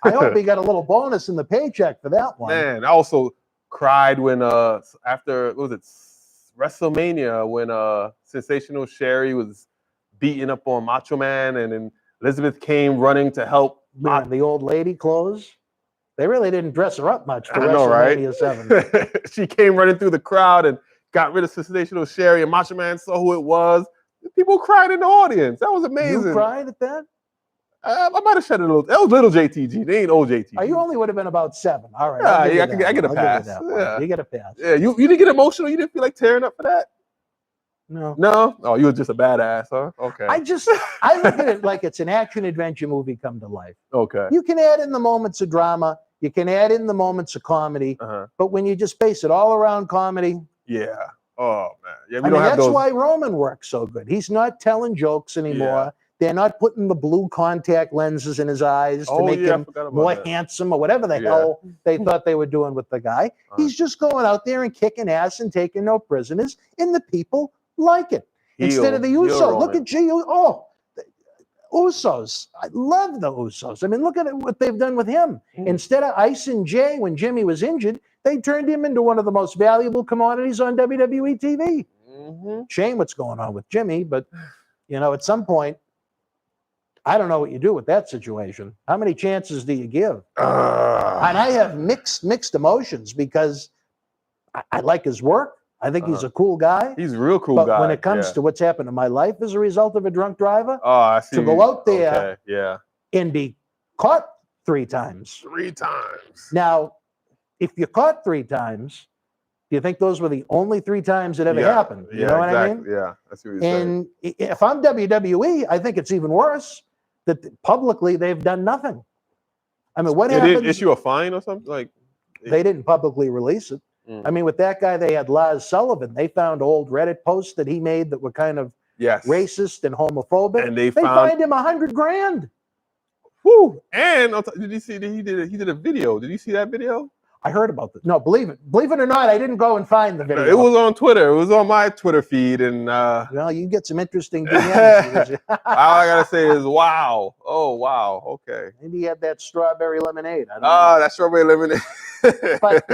[SPEAKER 1] I hope he got a little bonus in the paycheck for that one.
[SPEAKER 2] Man, I also cried when after what was it WrestleMania when Sensational Sherry was beating up on Macho Man and then Elizabeth came running to help.
[SPEAKER 1] Man, the old lady clothes. They really didn't dress her up much for WrestleMania 7.
[SPEAKER 2] She came running through the crowd and got rid of Sensational Sherry and Macho Man saw who it was. People cried in the audience. That was amazing.
[SPEAKER 1] You cried at that?
[SPEAKER 2] I might have shed a little. That was little JTG. They ain't old JTG.
[SPEAKER 1] Oh, you only would have been about 7. All right.
[SPEAKER 2] Yeah, I get a pass.
[SPEAKER 1] Yeah. You get a pass.
[SPEAKER 2] Yeah, you didn't get emotional. You didn't feel like tearing up for that.
[SPEAKER 1] No.
[SPEAKER 2] Oh, you were just a badass, huh? Okay.
[SPEAKER 1] I look at it like it's an action adventure movie come to life.
[SPEAKER 2] Okay.
[SPEAKER 1] You can add in the moments of drama. You can add in the moments of comedy. But when you just base it all around comedy.
[SPEAKER 2] Yeah. Oh man. Yeah.
[SPEAKER 1] That's why Roman works so good. He's not telling jokes anymore. Yeah. They're not putting the blue contact lenses in his eyes to make him more handsome or whatever the hell they thought they were doing with the guy. He's just going out there and kicking ass and taking no prisoners, and the people like it. Instead of the Usos. Look at the Usos. I love the Usos. I mean, look at what they've done with him. Instead of Ice and Jay when Jimmy was injured, they turned him into one of the most valuable commodities on WWE TV. Shame what's going on with Jimmy, but you know, at some point, I don't know what you do with that situation. How many chances do you give? And I have mixed emotions because I like his work. I think he's a cool guy.
[SPEAKER 2] He's a real cool guy.
[SPEAKER 1] But when it comes to what's happened in my life as a result of a drunk driver,
[SPEAKER 2] I see.
[SPEAKER 1] To go out there and be caught 3 times.
[SPEAKER 2] 3 times.
[SPEAKER 1] Now, if you're caught 3 times, do you think those were the only 3 times it ever happened? You know what I mean?
[SPEAKER 2] Yeah, that's what you're saying.
[SPEAKER 1] And if I'm WWE, I think it's even worse that publicly they've done nothing. I mean, what happened?
[SPEAKER 2] They didn't issue a fine or something?
[SPEAKER 1] They didn't publicly release it. I mean, with that guy, they had Lars Sullivan. They found old Reddit posts that he made that were kind of racist and homophobic. And they fined him $100,000.
[SPEAKER 2] Whoo! And did you see that he did a video? Did you see that video?
[SPEAKER 1] I heard about this. No, believe it or not, I didn't go and find the video.
[SPEAKER 2] It was on Twitter. It was on my Twitter feed, and
[SPEAKER 1] well, you get some interesting DMs.
[SPEAKER 2] All I gotta say is, wow! Oh, wow! Okay.
[SPEAKER 1] Maybe he had that strawberry lemonade. I don't know.
[SPEAKER 2] That strawberry lemonade.
[SPEAKER 1] But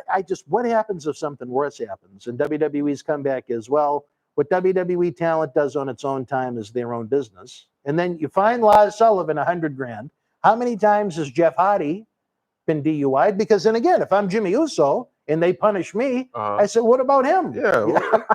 [SPEAKER 1] I just, what happens if something worse happens? And WWE's comeback is, well, what WWE talent does on its own time is their own business. And then you find Lars Sullivan $100,000. How many times has Jeff Hardy been DUI'd? Because then again, if I'm Jimmy Uso and they punish me, I said, what about him?
[SPEAKER 2] Yeah, well,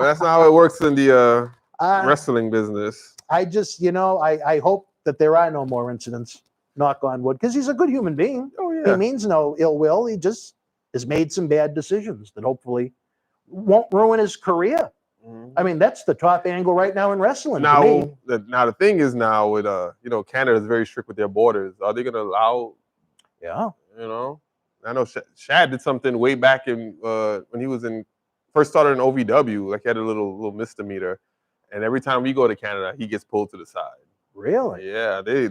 [SPEAKER 2] that's not how it works in the wrestling business.
[SPEAKER 1] I just, I hope that there are no more incidents, knock on wood, because he's a good human being. Oh, yeah. He means no ill will. He just, has made some bad decisions that hopefully won't ruin his career. I mean, that's the top angle right now in wrestling.
[SPEAKER 2] Now,
[SPEAKER 1] to me.
[SPEAKER 2] the thing is now with Canada is very strict with their borders. Are they going to allow?
[SPEAKER 1] Yeah.
[SPEAKER 2] I know Shad did something way back in when he was first started in OVW. Like he had a little misdemeanor, and every time we go to Canada, he gets pulled to the side.
[SPEAKER 1] Really?
[SPEAKER 2] Yeah, they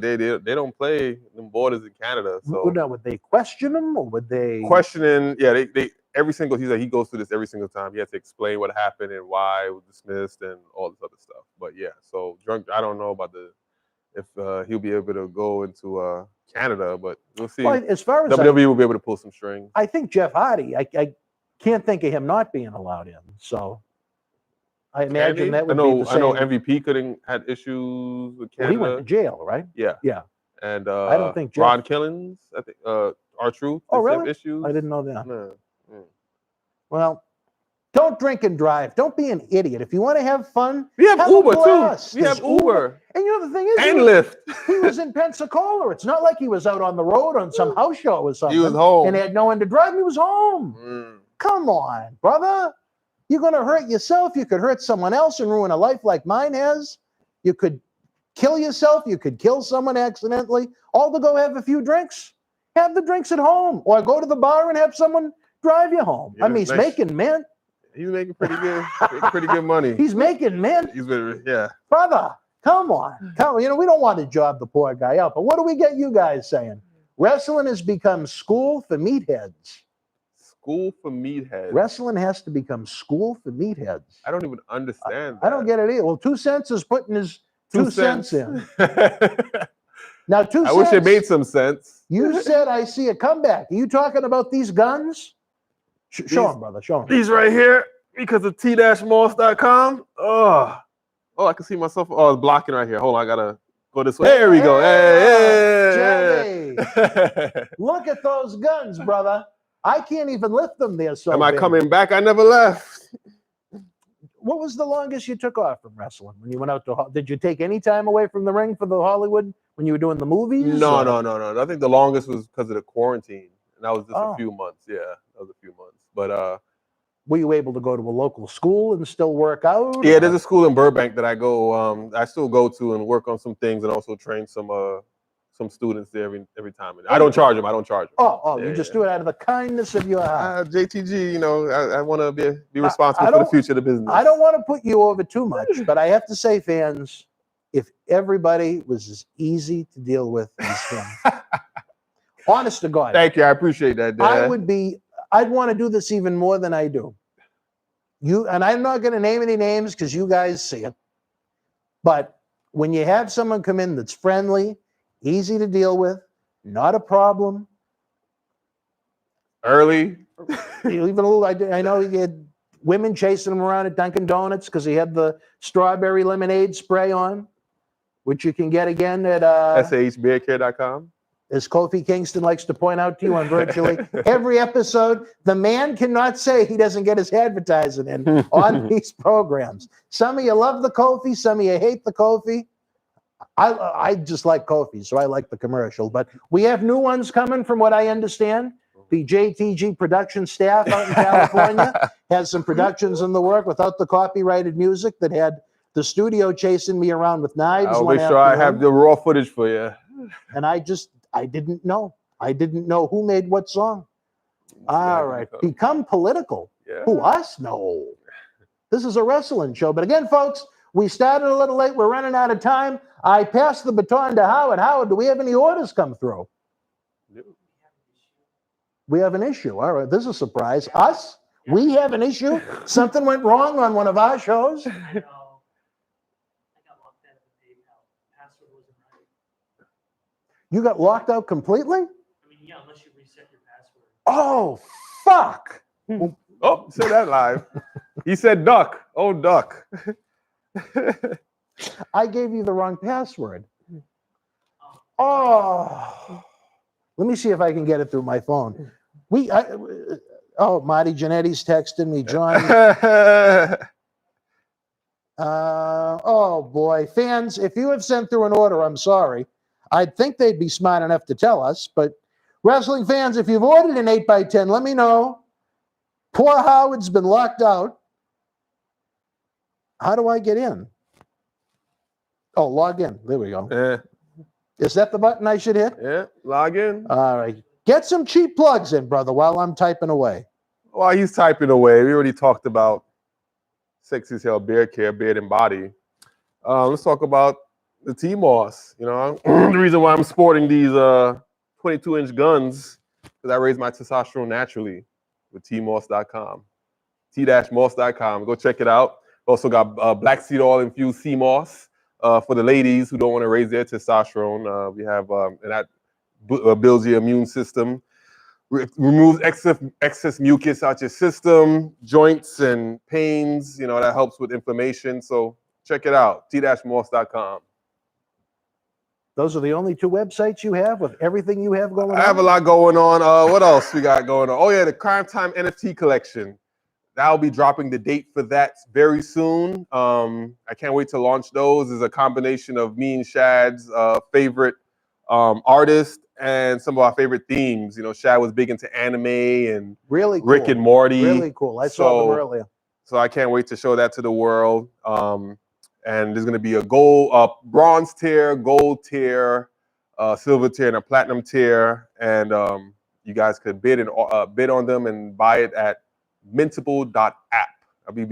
[SPEAKER 2] don't play them borders in Canada. So
[SPEAKER 1] now, would they question him, or would they
[SPEAKER 2] questioning? Yeah, they every single he goes through this every single time. He has to explain what happened and why it was dismissed and all this other stuff. But yeah, so drunk. I don't know about if he'll be able to go into Canada, but we'll see.
[SPEAKER 1] Well, as far as
[SPEAKER 2] WWE will be able to pull some strings.
[SPEAKER 1] I think Jeff Hardy. I can't think of him not being allowed in. So I imagine that would be the same.
[SPEAKER 2] I know MVP couldn't had issues with Canada.
[SPEAKER 1] Well, he went to jail, right?
[SPEAKER 2] Yeah.
[SPEAKER 1] Yeah.
[SPEAKER 2] And
[SPEAKER 1] I don't think
[SPEAKER 2] Ron Killings, I think R-Truth.
[SPEAKER 1] Oh, really?
[SPEAKER 2] Issues.
[SPEAKER 1] I didn't know that.
[SPEAKER 2] No.
[SPEAKER 1] Well, don't drink and drive. Don't be an idiot. If you want to have fun,
[SPEAKER 2] we have Uber too. We
[SPEAKER 1] There's
[SPEAKER 2] have Uber.
[SPEAKER 1] And you know the thing is,
[SPEAKER 2] and Lyft.
[SPEAKER 1] He was in Pensacola. It's not like he was out on the road on some house show or something.
[SPEAKER 2] He was home
[SPEAKER 1] and had no one to drive. He was home. Come on, brother. You're going to hurt yourself. You could hurt someone else and ruin a life like mine has. You could kill yourself. You could kill someone accidentally. All to go have a few drinks. Have the drinks at home, or go to the bar and have someone drive you home.
[SPEAKER 2] Yeah,
[SPEAKER 1] I mean, he's making mint.
[SPEAKER 2] He's making pretty good money.
[SPEAKER 1] He's making mint.
[SPEAKER 2] Yeah.
[SPEAKER 1] Brother, come on. You know, we don't want to job the poor guy out, but what do we get you guys saying? Wrestling has become school for meatheads.
[SPEAKER 2] School for meatheads.
[SPEAKER 1] Wrestling has to become school for meatheads.
[SPEAKER 2] I don't even understand that.
[SPEAKER 1] I don't get it either. Well, 2 cents is putting his 2 cents in. Now, 2 cents.
[SPEAKER 2] I wish it made some sense.
[SPEAKER 1] You said I see a comeback. Are you talking about these guns? Show them, brother. Show them.
[SPEAKER 2] These right here, because of t-moss.com. Oh, I can see myself. Oh, it's blocking right here. Hold on, I gotta go this way. There we go. Hey.
[SPEAKER 1] Look at those guns, brother. I can't even lift them there. So
[SPEAKER 2] am I coming back? I never left.
[SPEAKER 1] What was the longest you took off from wrestling when you went out to? Did you take any time away from the ring for the Hollywood when you were doing the movies?
[SPEAKER 2] No. I think the longest was because of the quarantine, and that was just a few months. Yeah, that was a few months. But
[SPEAKER 1] were you able to go to a local school and still work out?
[SPEAKER 2] Yeah, there's a school in Burbank that I go. I still go to and work on some things, and also train some students there every time. I don't charge them.
[SPEAKER 1] You just do it out of the kindness of your heart.
[SPEAKER 2] JTG, you know, I want to be responsible for the future of the business.
[SPEAKER 1] I don't want to put you over too much, but I have to say, fans, if everybody was as easy to deal with as him, honest to God.
[SPEAKER 2] Thank you. I appreciate that, Dad.
[SPEAKER 1] I'd want to do this even more than I do. And I'm not going to name any names because you guys see it. But when you have someone come in that's friendly, easy to deal with, not a problem.
[SPEAKER 2] Early.
[SPEAKER 1] Even a little, I know he had women chasing him around at Dunkin' Donuts because he had the strawberry lemonade spray on, which you can get again at
[SPEAKER 2] shbeercare.com.
[SPEAKER 1] As Kofi Kingston likes to point out to you on virtually every episode, the man cannot say he doesn't get his advertising in on these programs. Some of you love the Kofi, some of you hate the Kofi. I just like Kofi, so I like the commercial. But we have new ones coming from what I understand. The JTG production staff out in California has some productions in the work without the copyrighted music that had the studio chasing me around with knives.
[SPEAKER 2] I'll make sure I have the raw footage for you.
[SPEAKER 1] And I didn't know. I didn't know who made what song. All right. Become political.
[SPEAKER 2] Yeah.
[SPEAKER 1] Who, us? No. This is a wrestling show. But again, folks, we started a little late. We're running out of time. I passed the baton to Howard. Howard, do we have any orders come through?
[SPEAKER 2] No.
[SPEAKER 1] We have an issue. All right. This is a surprise. Us? We have an issue? Something went wrong on one of our shows? You got locked out completely?
[SPEAKER 3] I mean, yeah, unless you reset your password.
[SPEAKER 1] Oh, fuck.
[SPEAKER 2] Oh, say that live. He said duck. Oh, duck.
[SPEAKER 1] I gave you the wrong password. Oh. Let me see if I can get it through my phone. Marty Jannetti's texting me, John. Oh, boy. Fans, if you have sent through an order, I'm sorry. I'd think they'd be smart enough to tell us, but Wrestling fans, if you've ordered an 8x10, let me know. Poor Howard's been locked out. How do I get in? Oh, log in. There we go.
[SPEAKER 2] Yeah.
[SPEAKER 1] Is that the button I should hit?
[SPEAKER 2] Yeah. Log in.
[SPEAKER 1] All right. Get some cheap plugs in, brother, while I'm typing away.
[SPEAKER 2] While he's typing away, we already talked about Sexy as Hell Beard Care, Beard and Body. Let's talk about the T-Moss. You know, the reason why I'm sporting these 22-inch guns because I raise my testosterone naturally with tmoss.com. T-moss.com. Go check it out. Also got black seed oil infused sea moss for the ladies who don't want to raise their testosterone. We have and that builds your immune system, removes excess mucus out your system, joints and pains. You know, that helps with inflammation. So check it out. T-moss.com.
[SPEAKER 1] Those are the only two websites you have with everything you have going on?
[SPEAKER 2] I have a lot going on. What else we got going on? Oh, yeah, the Cryme Time NFT collection. I'll be dropping the date for that very soon. I can't wait to launch those. It's a combination of me and Shad's favorite artists and some of our favorite themes. You know, Shad was big into anime and
[SPEAKER 1] really cool.
[SPEAKER 2] Rick and Morty.
[SPEAKER 1] Really cool. I saw them earlier.
[SPEAKER 2] So I can't wait to show that to the world. And there's going to be a bronze tier, gold tier, silver tier, and a platinum tier. And you guys could bid on them and buy it at mintable.app. I'll be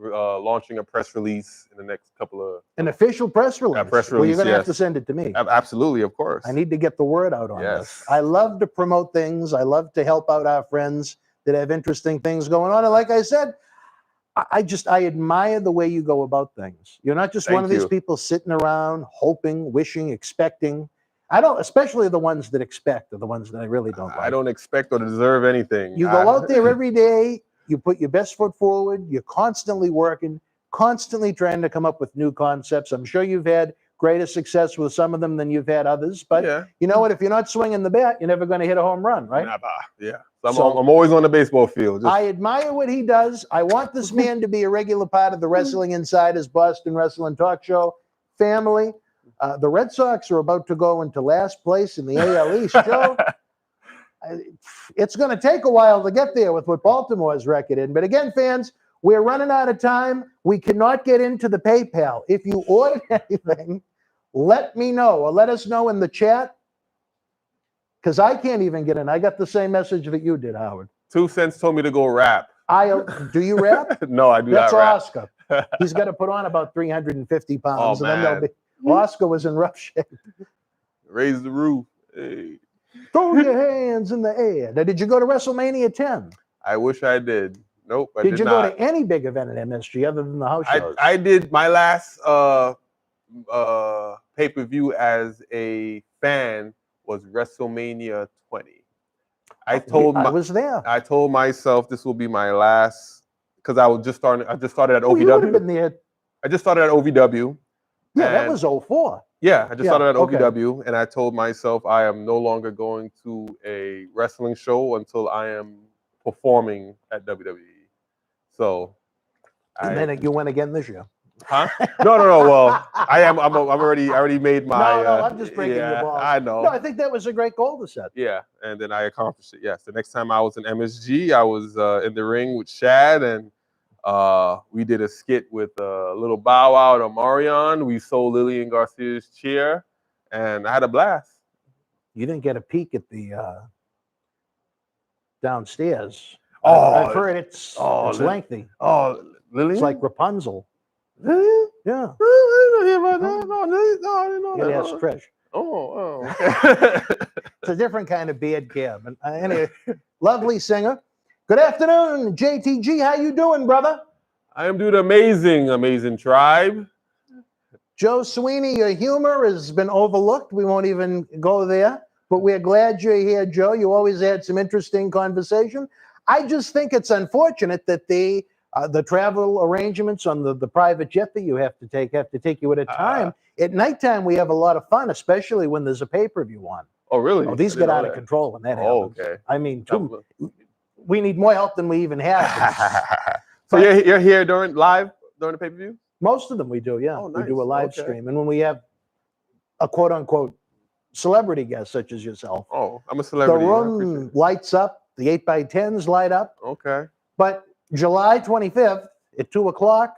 [SPEAKER 2] launching a press release in the next couple of
[SPEAKER 1] an official press release.
[SPEAKER 2] Press release.
[SPEAKER 1] Well, you're gonna have to send it to me.
[SPEAKER 2] Absolutely, of course.
[SPEAKER 1] I need to get the word out on this. I love to promote things. I love to help out our friends that have interesting things going on. And like I said, I admire the way you go about things. You're not just one of these people sitting around hoping, wishing, expecting. I don't, especially the ones that expect are the ones that I really don't like.
[SPEAKER 2] I don't expect or deserve anything.
[SPEAKER 1] You go out there every day, you put your best foot forward, you're constantly working, constantly trying to come up with new concepts. I'm sure you've had greater success with some of them than you've had others, but you know what? If you're not swinging the bat, you're never going to hit a home run, right?
[SPEAKER 2] Yeah. So I'm always on the baseball field.
[SPEAKER 1] I admire what he does. I want this man to be a regular part of the Wrestling Insiders Boston Wrestling Talk Show family. The Red Sox are about to go into last place in the AL East, Joe. It's going to take a while to get there with what Baltimore's record in. But again, fans, we're running out of time. We cannot get into the PayPal. If you order anything, let me know or let us know in the chat because I can't even get in. I got the same message that you did, Howard.
[SPEAKER 2] 2 Cents told me to go rap.
[SPEAKER 1] Do you rap?
[SPEAKER 2] No, I do
[SPEAKER 1] That's
[SPEAKER 2] not rap.
[SPEAKER 1] Oscar. He's got to put on about 350 pounds.
[SPEAKER 2] Oh,
[SPEAKER 1] and then they'll be, Oscar was in rough shape.
[SPEAKER 2] Raise the roof. Hey.
[SPEAKER 1] Throw your hands in the air. Now, did you go to WrestleMania 10?
[SPEAKER 2] I wish I did. Nope, I
[SPEAKER 1] did you
[SPEAKER 2] not.
[SPEAKER 1] go to any big event in MSG other than the house shows?
[SPEAKER 2] I did my last pay-per-view as a fan was WrestleMania 20. I was there. I told myself this will be my last because I just started at OVW.
[SPEAKER 1] You would have been there.
[SPEAKER 2] I just started at OVW.
[SPEAKER 1] Yeah, that was 04.
[SPEAKER 2] Yeah, I just started at OVW, and I told myself I am no longer going to a wrestling show until I am performing at WWE. So,
[SPEAKER 1] and then you went again this year.
[SPEAKER 2] Huh? No. Well, I am. I already made my.
[SPEAKER 1] No, I'm just breaking your balls.
[SPEAKER 2] I know.
[SPEAKER 1] No, I think that was a great goal to set.
[SPEAKER 2] Yeah, and then I accomplished it. Yes, the next time I was in MSG, I was in the ring with Shad, and we did a skit with Little Bow Wow to Marion. We sold Lillian Garcia's chair, and I had a blast.
[SPEAKER 1] You didn't get a peek at the downstairs.
[SPEAKER 2] Oh,
[SPEAKER 1] I've heard it's lengthy.
[SPEAKER 2] Oh, Lillian?
[SPEAKER 1] It's like Rapunzel.
[SPEAKER 2] Lillian?
[SPEAKER 1] Yeah.
[SPEAKER 2] No,
[SPEAKER 1] it has Trish.
[SPEAKER 2] Oh.
[SPEAKER 1] It's a different kind of beard care. But anyway, lovely singer. Good afternoon, JTG. How you doing, brother?
[SPEAKER 2] I am doing amazing, tribe.
[SPEAKER 1] Joe Sweeney, your humor has been overlooked. We won't even go there. But we're glad you're here, Joe. You always had some interesting conversation. I just think it's unfortunate that the travel arrangements on the private jet that you have to take you at a time. At nighttime, we have a lot of fun, especially when there's a pay-per-view on.
[SPEAKER 2] Oh, really?
[SPEAKER 1] Oh, these get out of control when that happens.
[SPEAKER 2] Okay.
[SPEAKER 1] I mean, we need more help than we even have.
[SPEAKER 2] So you're here during the pay-per-view?
[SPEAKER 1] Most of them we do, yeah.
[SPEAKER 2] Oh, nice.
[SPEAKER 1] We do a live stream. And when we have a quote-unquote celebrity guests such as yourself.
[SPEAKER 2] Oh, I'm a
[SPEAKER 1] The
[SPEAKER 2] celebrity. I
[SPEAKER 1] room
[SPEAKER 2] appreciate it.
[SPEAKER 1] lights up. The 8x10s light up.
[SPEAKER 2] Okay.
[SPEAKER 1] But July 25th at 2 o'clock,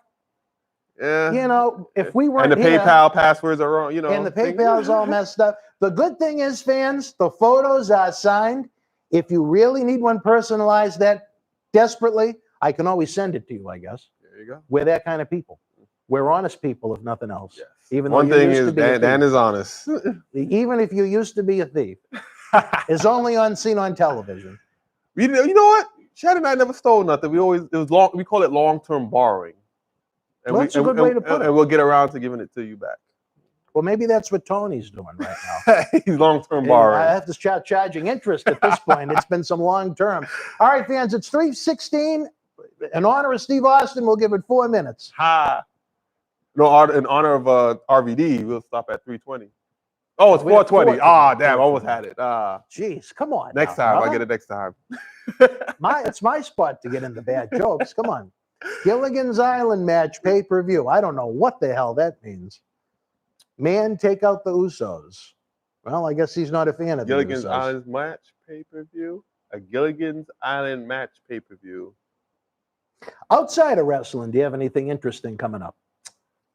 [SPEAKER 2] Yeah.
[SPEAKER 1] you know, if we weren't
[SPEAKER 2] And the
[SPEAKER 1] here,
[SPEAKER 2] PayPal passwords are wrong, you know.
[SPEAKER 1] and the PayPal's all messed up. The good thing is, fans, the photos are signed. If you really need one personalized that desperately, I can always send it to you, I guess.
[SPEAKER 2] There you go.
[SPEAKER 1] We're that kind of people. We're honest people, if nothing else.
[SPEAKER 2] Yes.
[SPEAKER 1] Even though
[SPEAKER 2] One
[SPEAKER 1] you
[SPEAKER 2] thing
[SPEAKER 1] used to
[SPEAKER 2] is
[SPEAKER 1] be a
[SPEAKER 2] Dan
[SPEAKER 1] thief.
[SPEAKER 2] is honest.
[SPEAKER 1] Even if you used to be a thief, it's only seen on television.
[SPEAKER 2] You know what? Chad and I never stole nothing. We call it long-term borrowing. And
[SPEAKER 1] Well, that's a good way to put it.
[SPEAKER 2] And we'll get around to giving it to you back.
[SPEAKER 1] Well, maybe that's what Tony's doing right now.
[SPEAKER 2] He's long-term
[SPEAKER 1] I
[SPEAKER 2] borrowing.
[SPEAKER 1] have to start charging interest at this point. It's been some long term. All right, fans, it's 3:16. In honor of Steve Austin, we'll give it 4 minutes.
[SPEAKER 2] Ha. No, in honor of RVD, we'll stop at 3:20. Oh, it's
[SPEAKER 1] We have
[SPEAKER 2] 4:20.
[SPEAKER 1] 4:20.
[SPEAKER 2] Ah, damn, I almost had it.
[SPEAKER 1] Jeez, come on.
[SPEAKER 2] Next
[SPEAKER 1] now,
[SPEAKER 2] time, I'll
[SPEAKER 1] brother.
[SPEAKER 2] get it next time.
[SPEAKER 1] It's my spot to get into bad jokes. Come on. Gilligan's Island match pay-per-view. I don't know what the hell that means. Man, take out the Usos. Well, I guess he's not a fan of
[SPEAKER 2] Gilligan's
[SPEAKER 1] the Usos.
[SPEAKER 2] Island match pay-per-view. A Gilligan's Island match pay-per-view.
[SPEAKER 1] Outside of wrestling, do you have anything interesting coming up?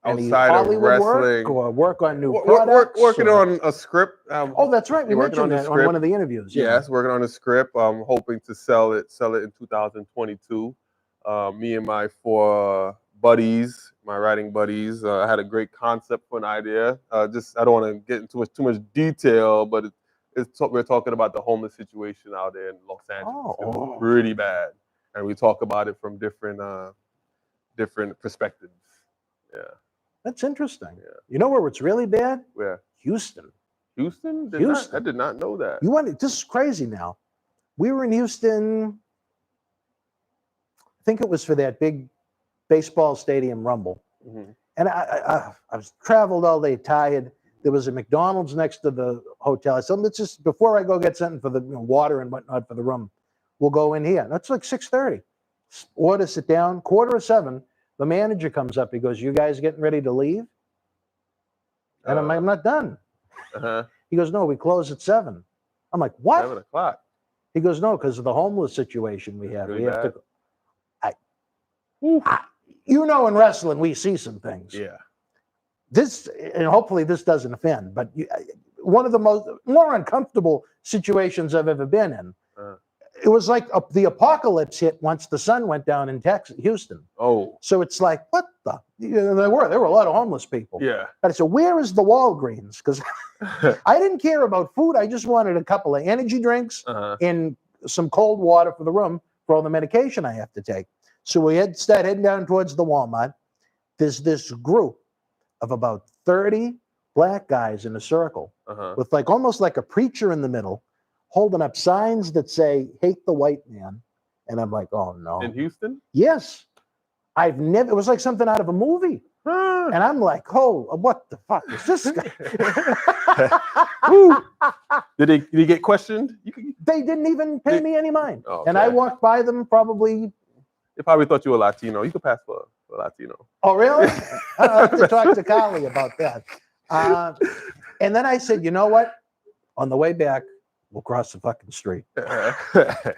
[SPEAKER 1] Any
[SPEAKER 2] Outside of
[SPEAKER 1] Hollywood work
[SPEAKER 2] wrestling.
[SPEAKER 1] or work on new products?
[SPEAKER 2] Working
[SPEAKER 1] or-
[SPEAKER 2] on a script.
[SPEAKER 1] Oh, that's right. We
[SPEAKER 2] working on
[SPEAKER 1] mentioned
[SPEAKER 2] the
[SPEAKER 1] that on
[SPEAKER 2] script.
[SPEAKER 1] one of the interviews. Yeah.
[SPEAKER 2] Yes, working on a script. I'm hoping to sell it in 2022. Me and my 4 buddies, my writing buddies, I had a great concept for an idea. I don't want to get into too much detail, but we're talking about the homeless situation out there in Los Angeles. It's
[SPEAKER 1] Oh.
[SPEAKER 2] really bad, and we talk about it from different perspectives. Yeah,
[SPEAKER 1] That's interesting.
[SPEAKER 2] Yeah.
[SPEAKER 1] You know where it's really bad?
[SPEAKER 2] where
[SPEAKER 1] Houston.
[SPEAKER 2] Houston?
[SPEAKER 1] Houston.
[SPEAKER 2] I did not know that.
[SPEAKER 1] This is crazy now. We were in Houston, I think it was for that big baseball stadium rumble.
[SPEAKER 2] Mhm.
[SPEAKER 1] And I was traveled all day, tired. There was a McDonald's next to the hotel. I said, let's just, before I go get something for the water and whatnot for the room, we'll go in here. That's like 6:30. Order, sit down, 6:45. The manager comes up. He goes, you guys getting ready to leave? And I'm like, I'm not done.
[SPEAKER 2] Uh-huh.
[SPEAKER 1] He goes, no, we close at 7. I'm like, what?
[SPEAKER 2] 7 o'clock.
[SPEAKER 1] He goes, no, because of the homeless situation we have.
[SPEAKER 2] Really
[SPEAKER 1] We have
[SPEAKER 2] bad?
[SPEAKER 1] to. You know, in wrestling, we see some things.
[SPEAKER 2] Yeah.
[SPEAKER 1] This, and hopefully this doesn't offend, but one of the more uncomfortable situations I've ever been in. It was like the apocalypse hit once the sun went down in Houston.
[SPEAKER 2] Oh.
[SPEAKER 1] So it's like, what the? There were a lot of homeless people.
[SPEAKER 2] Yeah.
[SPEAKER 1] But I said, where is the Walgreens? Because I didn't care about food. I just wanted a couple of energy drinks
[SPEAKER 2] Uh-huh.
[SPEAKER 1] and some cold water for the room for all the medication I have to take. So we start heading down towards the Walmart. There's this group of about 30 black guys in a circle
[SPEAKER 2] Uh-huh.
[SPEAKER 1] with almost like a preacher in the middle, holding up signs that say, hate the white man. And I'm like, oh no.
[SPEAKER 2] In Houston?
[SPEAKER 1] Yes. It was like something out of a movie.
[SPEAKER 2] Huh.
[SPEAKER 1] And I'm like, oh, what the fuck is this guy?
[SPEAKER 2] Woo. Did he get questioned?
[SPEAKER 1] They didn't even pay me any mind.
[SPEAKER 2] Oh,
[SPEAKER 1] And I
[SPEAKER 2] okay.
[SPEAKER 1] walked by them probably.
[SPEAKER 2] They probably thought you were Latino. You could pass for Latino.
[SPEAKER 1] Oh, really? I'll have to talk to Carly about that. And then I said, you know what? On the way back, we'll cross the fucking street.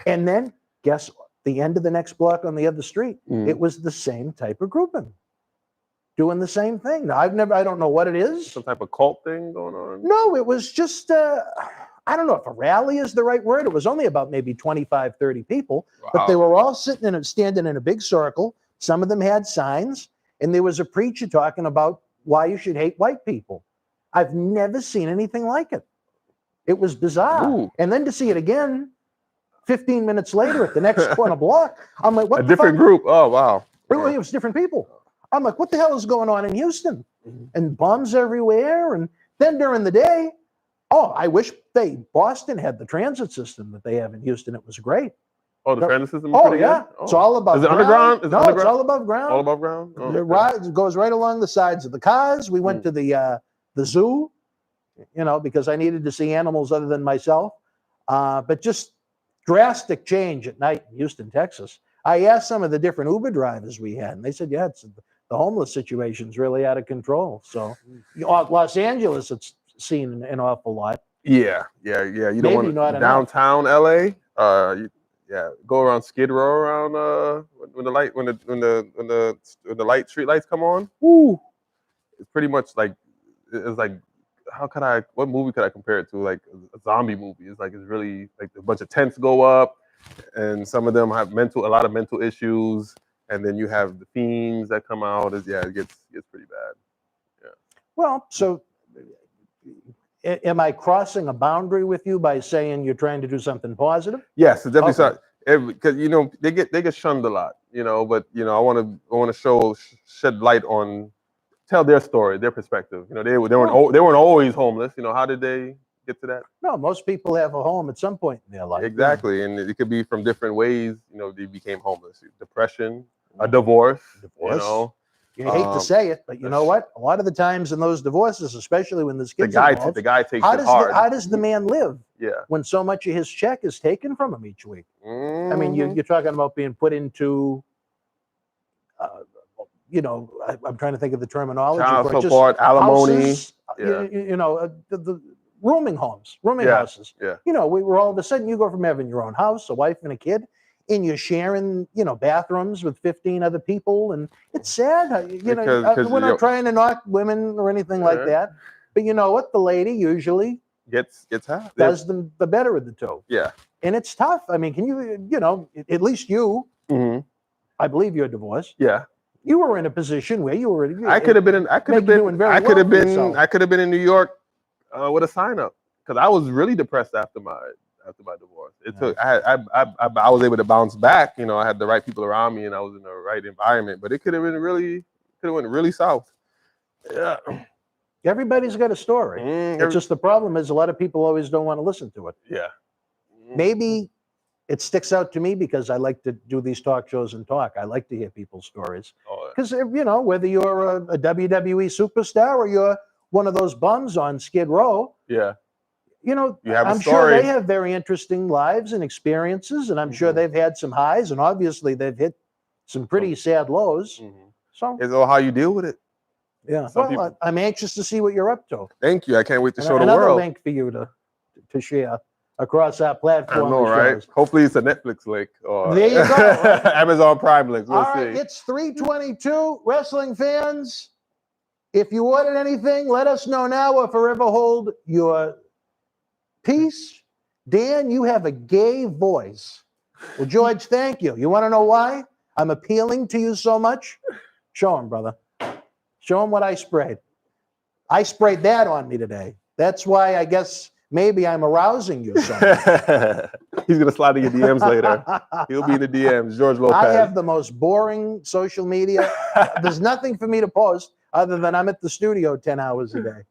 [SPEAKER 1] And then guess what? The end of the next block on the other street, it was the same type of grouping doing the same thing. Now, I don't know what it is.
[SPEAKER 2] Some type of cult thing going on?
[SPEAKER 1] No, it was just, I don't know if a rally is the right word. It was only about maybe 25, 30 people, but they were all standing in a big circle. Some of them had signs, and there was a preacher talking about why you should hate white people. I've never seen anything like it. It was bizarre.
[SPEAKER 2] Ooh.
[SPEAKER 1] And then to see it again 15 minutes later at the next corner block, I'm like, what
[SPEAKER 2] A
[SPEAKER 1] the
[SPEAKER 2] different
[SPEAKER 1] fuck?
[SPEAKER 2] group. Oh, wow.
[SPEAKER 1] Really, it was different people. I'm like, what the hell is going on in Houston? And bombs everywhere. And then during the day, I wish Boston had the transit system that they have in Houston. It was great.
[SPEAKER 2] Oh, the
[SPEAKER 1] No.
[SPEAKER 2] transit system is
[SPEAKER 1] Oh,
[SPEAKER 2] pretty
[SPEAKER 1] yeah.
[SPEAKER 2] good?
[SPEAKER 1] It's all above
[SPEAKER 2] Is it
[SPEAKER 1] ground.
[SPEAKER 2] underground? Is it
[SPEAKER 1] No, it's
[SPEAKER 2] underground?
[SPEAKER 1] all above ground.
[SPEAKER 2] All above ground? Oh,
[SPEAKER 1] It goes right along the sides of the cars. We went to the zoo, because I needed to see animals other than myself. But just drastic change at night in Houston, Texas. I asked some of the different Uber drivers we had, and they said, yeah, the homeless situation's really out of control. So Los Angeles, it's seen an awful lot.
[SPEAKER 2] Yeah. You don't
[SPEAKER 1] Maybe
[SPEAKER 2] want
[SPEAKER 1] not enough.
[SPEAKER 2] downtown LA. Go around Skid Row around when the light street lights come on. Woo! It's pretty much like it's like what movie could I compare it to? Like a zombie movie. It's really like a bunch of tents go up, and some of them have a lot of mental issues, and then you have the themes that come out. It gets pretty bad. Yeah.
[SPEAKER 1] Well, so am I crossing a boundary with you by saying you're trying to do something positive?
[SPEAKER 2] Yes, it's definitely
[SPEAKER 1] Okay.
[SPEAKER 2] because they get shunned a lot, but I want to shed light on, tell their story, their perspective. They weren't always homeless. How did they get to that?
[SPEAKER 1] No, most people have a home at some point in their life.
[SPEAKER 2] Exactly, and it could be from different ways. They became homeless: depression, a divorce.
[SPEAKER 1] You hate to say it, but you know what? A lot of the times in those divorces, especially when there's kids involved,
[SPEAKER 2] the guy takes it hard.
[SPEAKER 1] How does the man live?
[SPEAKER 2] Yeah.
[SPEAKER 1] When so much of his check is taken from him each week. I mean, you're talking about being put into, I'm trying to think of the terminology.
[SPEAKER 2] Child support, alimony.
[SPEAKER 1] Houses, the rooming houses.
[SPEAKER 2] Yeah.
[SPEAKER 1] We were all of a sudden, you go from having your own house, a wife and a kid, and you're sharing, bathrooms with 15 other people, and it's sad. We're not trying to knock women or anything like that, but you know what? The lady usually
[SPEAKER 2] gets half.
[SPEAKER 1] Does the better of the two.
[SPEAKER 2] Yeah.
[SPEAKER 1] And it's tough. I mean, can you, at least you, I believe you're divorced.
[SPEAKER 2] Yeah.
[SPEAKER 1] You were in a position where you were.
[SPEAKER 2] I could have been in New York with a sign up, because I was really depressed after my divorce. I was able to bounce back. I had the right people around me, and I was in the right environment. But it could have went really south. Yeah.
[SPEAKER 1] Everybody's got a story. It's just the problem is a lot of people always don't want to listen to it.
[SPEAKER 2] Yeah.
[SPEAKER 1] Maybe it sticks out to me because I like to do these talk shows and talk. I like to hear people's stories. Because, whether you're a WWE superstar or you're one of those bums on Skid Row,
[SPEAKER 2] you have
[SPEAKER 1] I'm sure they have very interesting lives and experiences, and I'm sure they've had some highs, and obviously they've hit some pretty sad lows. So
[SPEAKER 2] it's all how you deal with it.
[SPEAKER 1] Yeah. Well, I'm anxious to see what you're up to.
[SPEAKER 2] Thank you. I can't wait to show the
[SPEAKER 1] another
[SPEAKER 2] world.
[SPEAKER 1] Link for you to share across our platform.
[SPEAKER 2] I know, right? Hopefully it's a Netflix link or
[SPEAKER 1] there you go. Right?
[SPEAKER 2] Amazon Prime link. We'll see.
[SPEAKER 1] It's 3:22. Wrestling fans, if you ordered anything, let us know now or forever hold your peace. Dan, you have a gay voice. Well, George, thank you. You want to know why I'm appealing to you so much? Show him, brother. Show him what I sprayed. I sprayed that on me today. That's why I guess maybe I'm arousing you so much.
[SPEAKER 2] He's going to slide in your DMs later. He'll be in the DMs. George Lopez.
[SPEAKER 1] I have the most boring social media. There's nothing for me to post other than I'm at the studio 10 hours a day.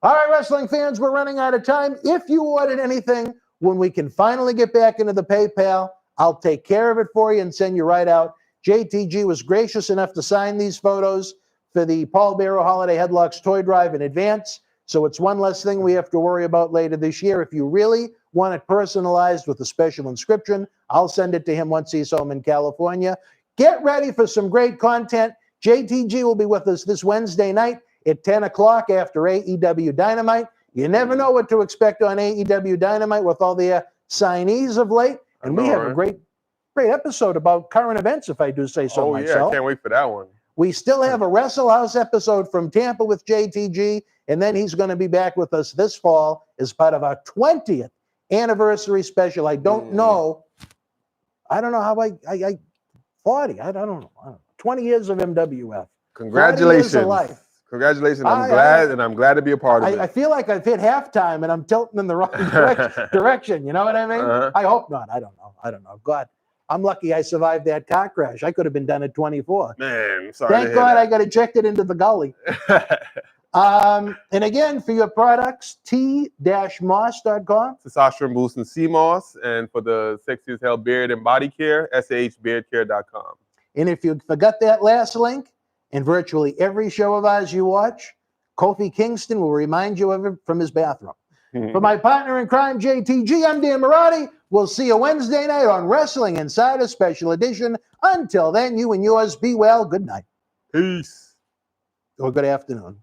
[SPEAKER 1] All right, wrestling fans, we're running out of time. If you ordered anything, when we can finally get back into the PayPal, I'll take care of it for you and send you right out. JTG was gracious enough to sign these photos for the Paul Bearer Holiday Headlocks Toy Drive in advance. So it's one less thing we have to worry about later this year. If you really want it personalized with a special inscription, I'll send it to him once he's home in California. Get ready for some great content. JTG will be with us this Wednesday night at 10 o'clock after AEW Dynamite. You never know what to expect on AEW Dynamite with all the signees of late. And we have a great episode about current events, if I do say so myself.
[SPEAKER 2] I can't wait for that one.
[SPEAKER 1] We still have a Wrestle House episode from Tampa with JTG, and then he's going to be back with us this fall as part of our 20th anniversary special. I don't know. I don't know how I 40. I don't know. 20 years of MWF.
[SPEAKER 2] Congratulations.
[SPEAKER 1] 40 years of life.
[SPEAKER 2] Congratulations. I'm glad to be a part of it.
[SPEAKER 1] I feel like I've hit halftime and I'm tilting in the wrong direction. You know what I mean? I hope not. I don't know. God. I'm lucky I survived that car crash. I could have been done at 24.
[SPEAKER 2] Man, I'm sorry.
[SPEAKER 1] Thank God I got ejected into the gully. And again, for your products, t-moss.com.
[SPEAKER 2] Testosterone Boost and CMOS. And for the Sexy as Hell beard and body care, shbeardcare.com.
[SPEAKER 1] And if you forgot that last link, in virtually every show of ours you watch, Kofi Kingston will remind you of it from his bathroom. For my partner in crime, JTG, I'm Dan Marty. We'll see you Wednesday night on Wrestling Insider Special Edition. Until then, you and yours be well. Good night.
[SPEAKER 2] Peace.
[SPEAKER 1] Or good afternoon.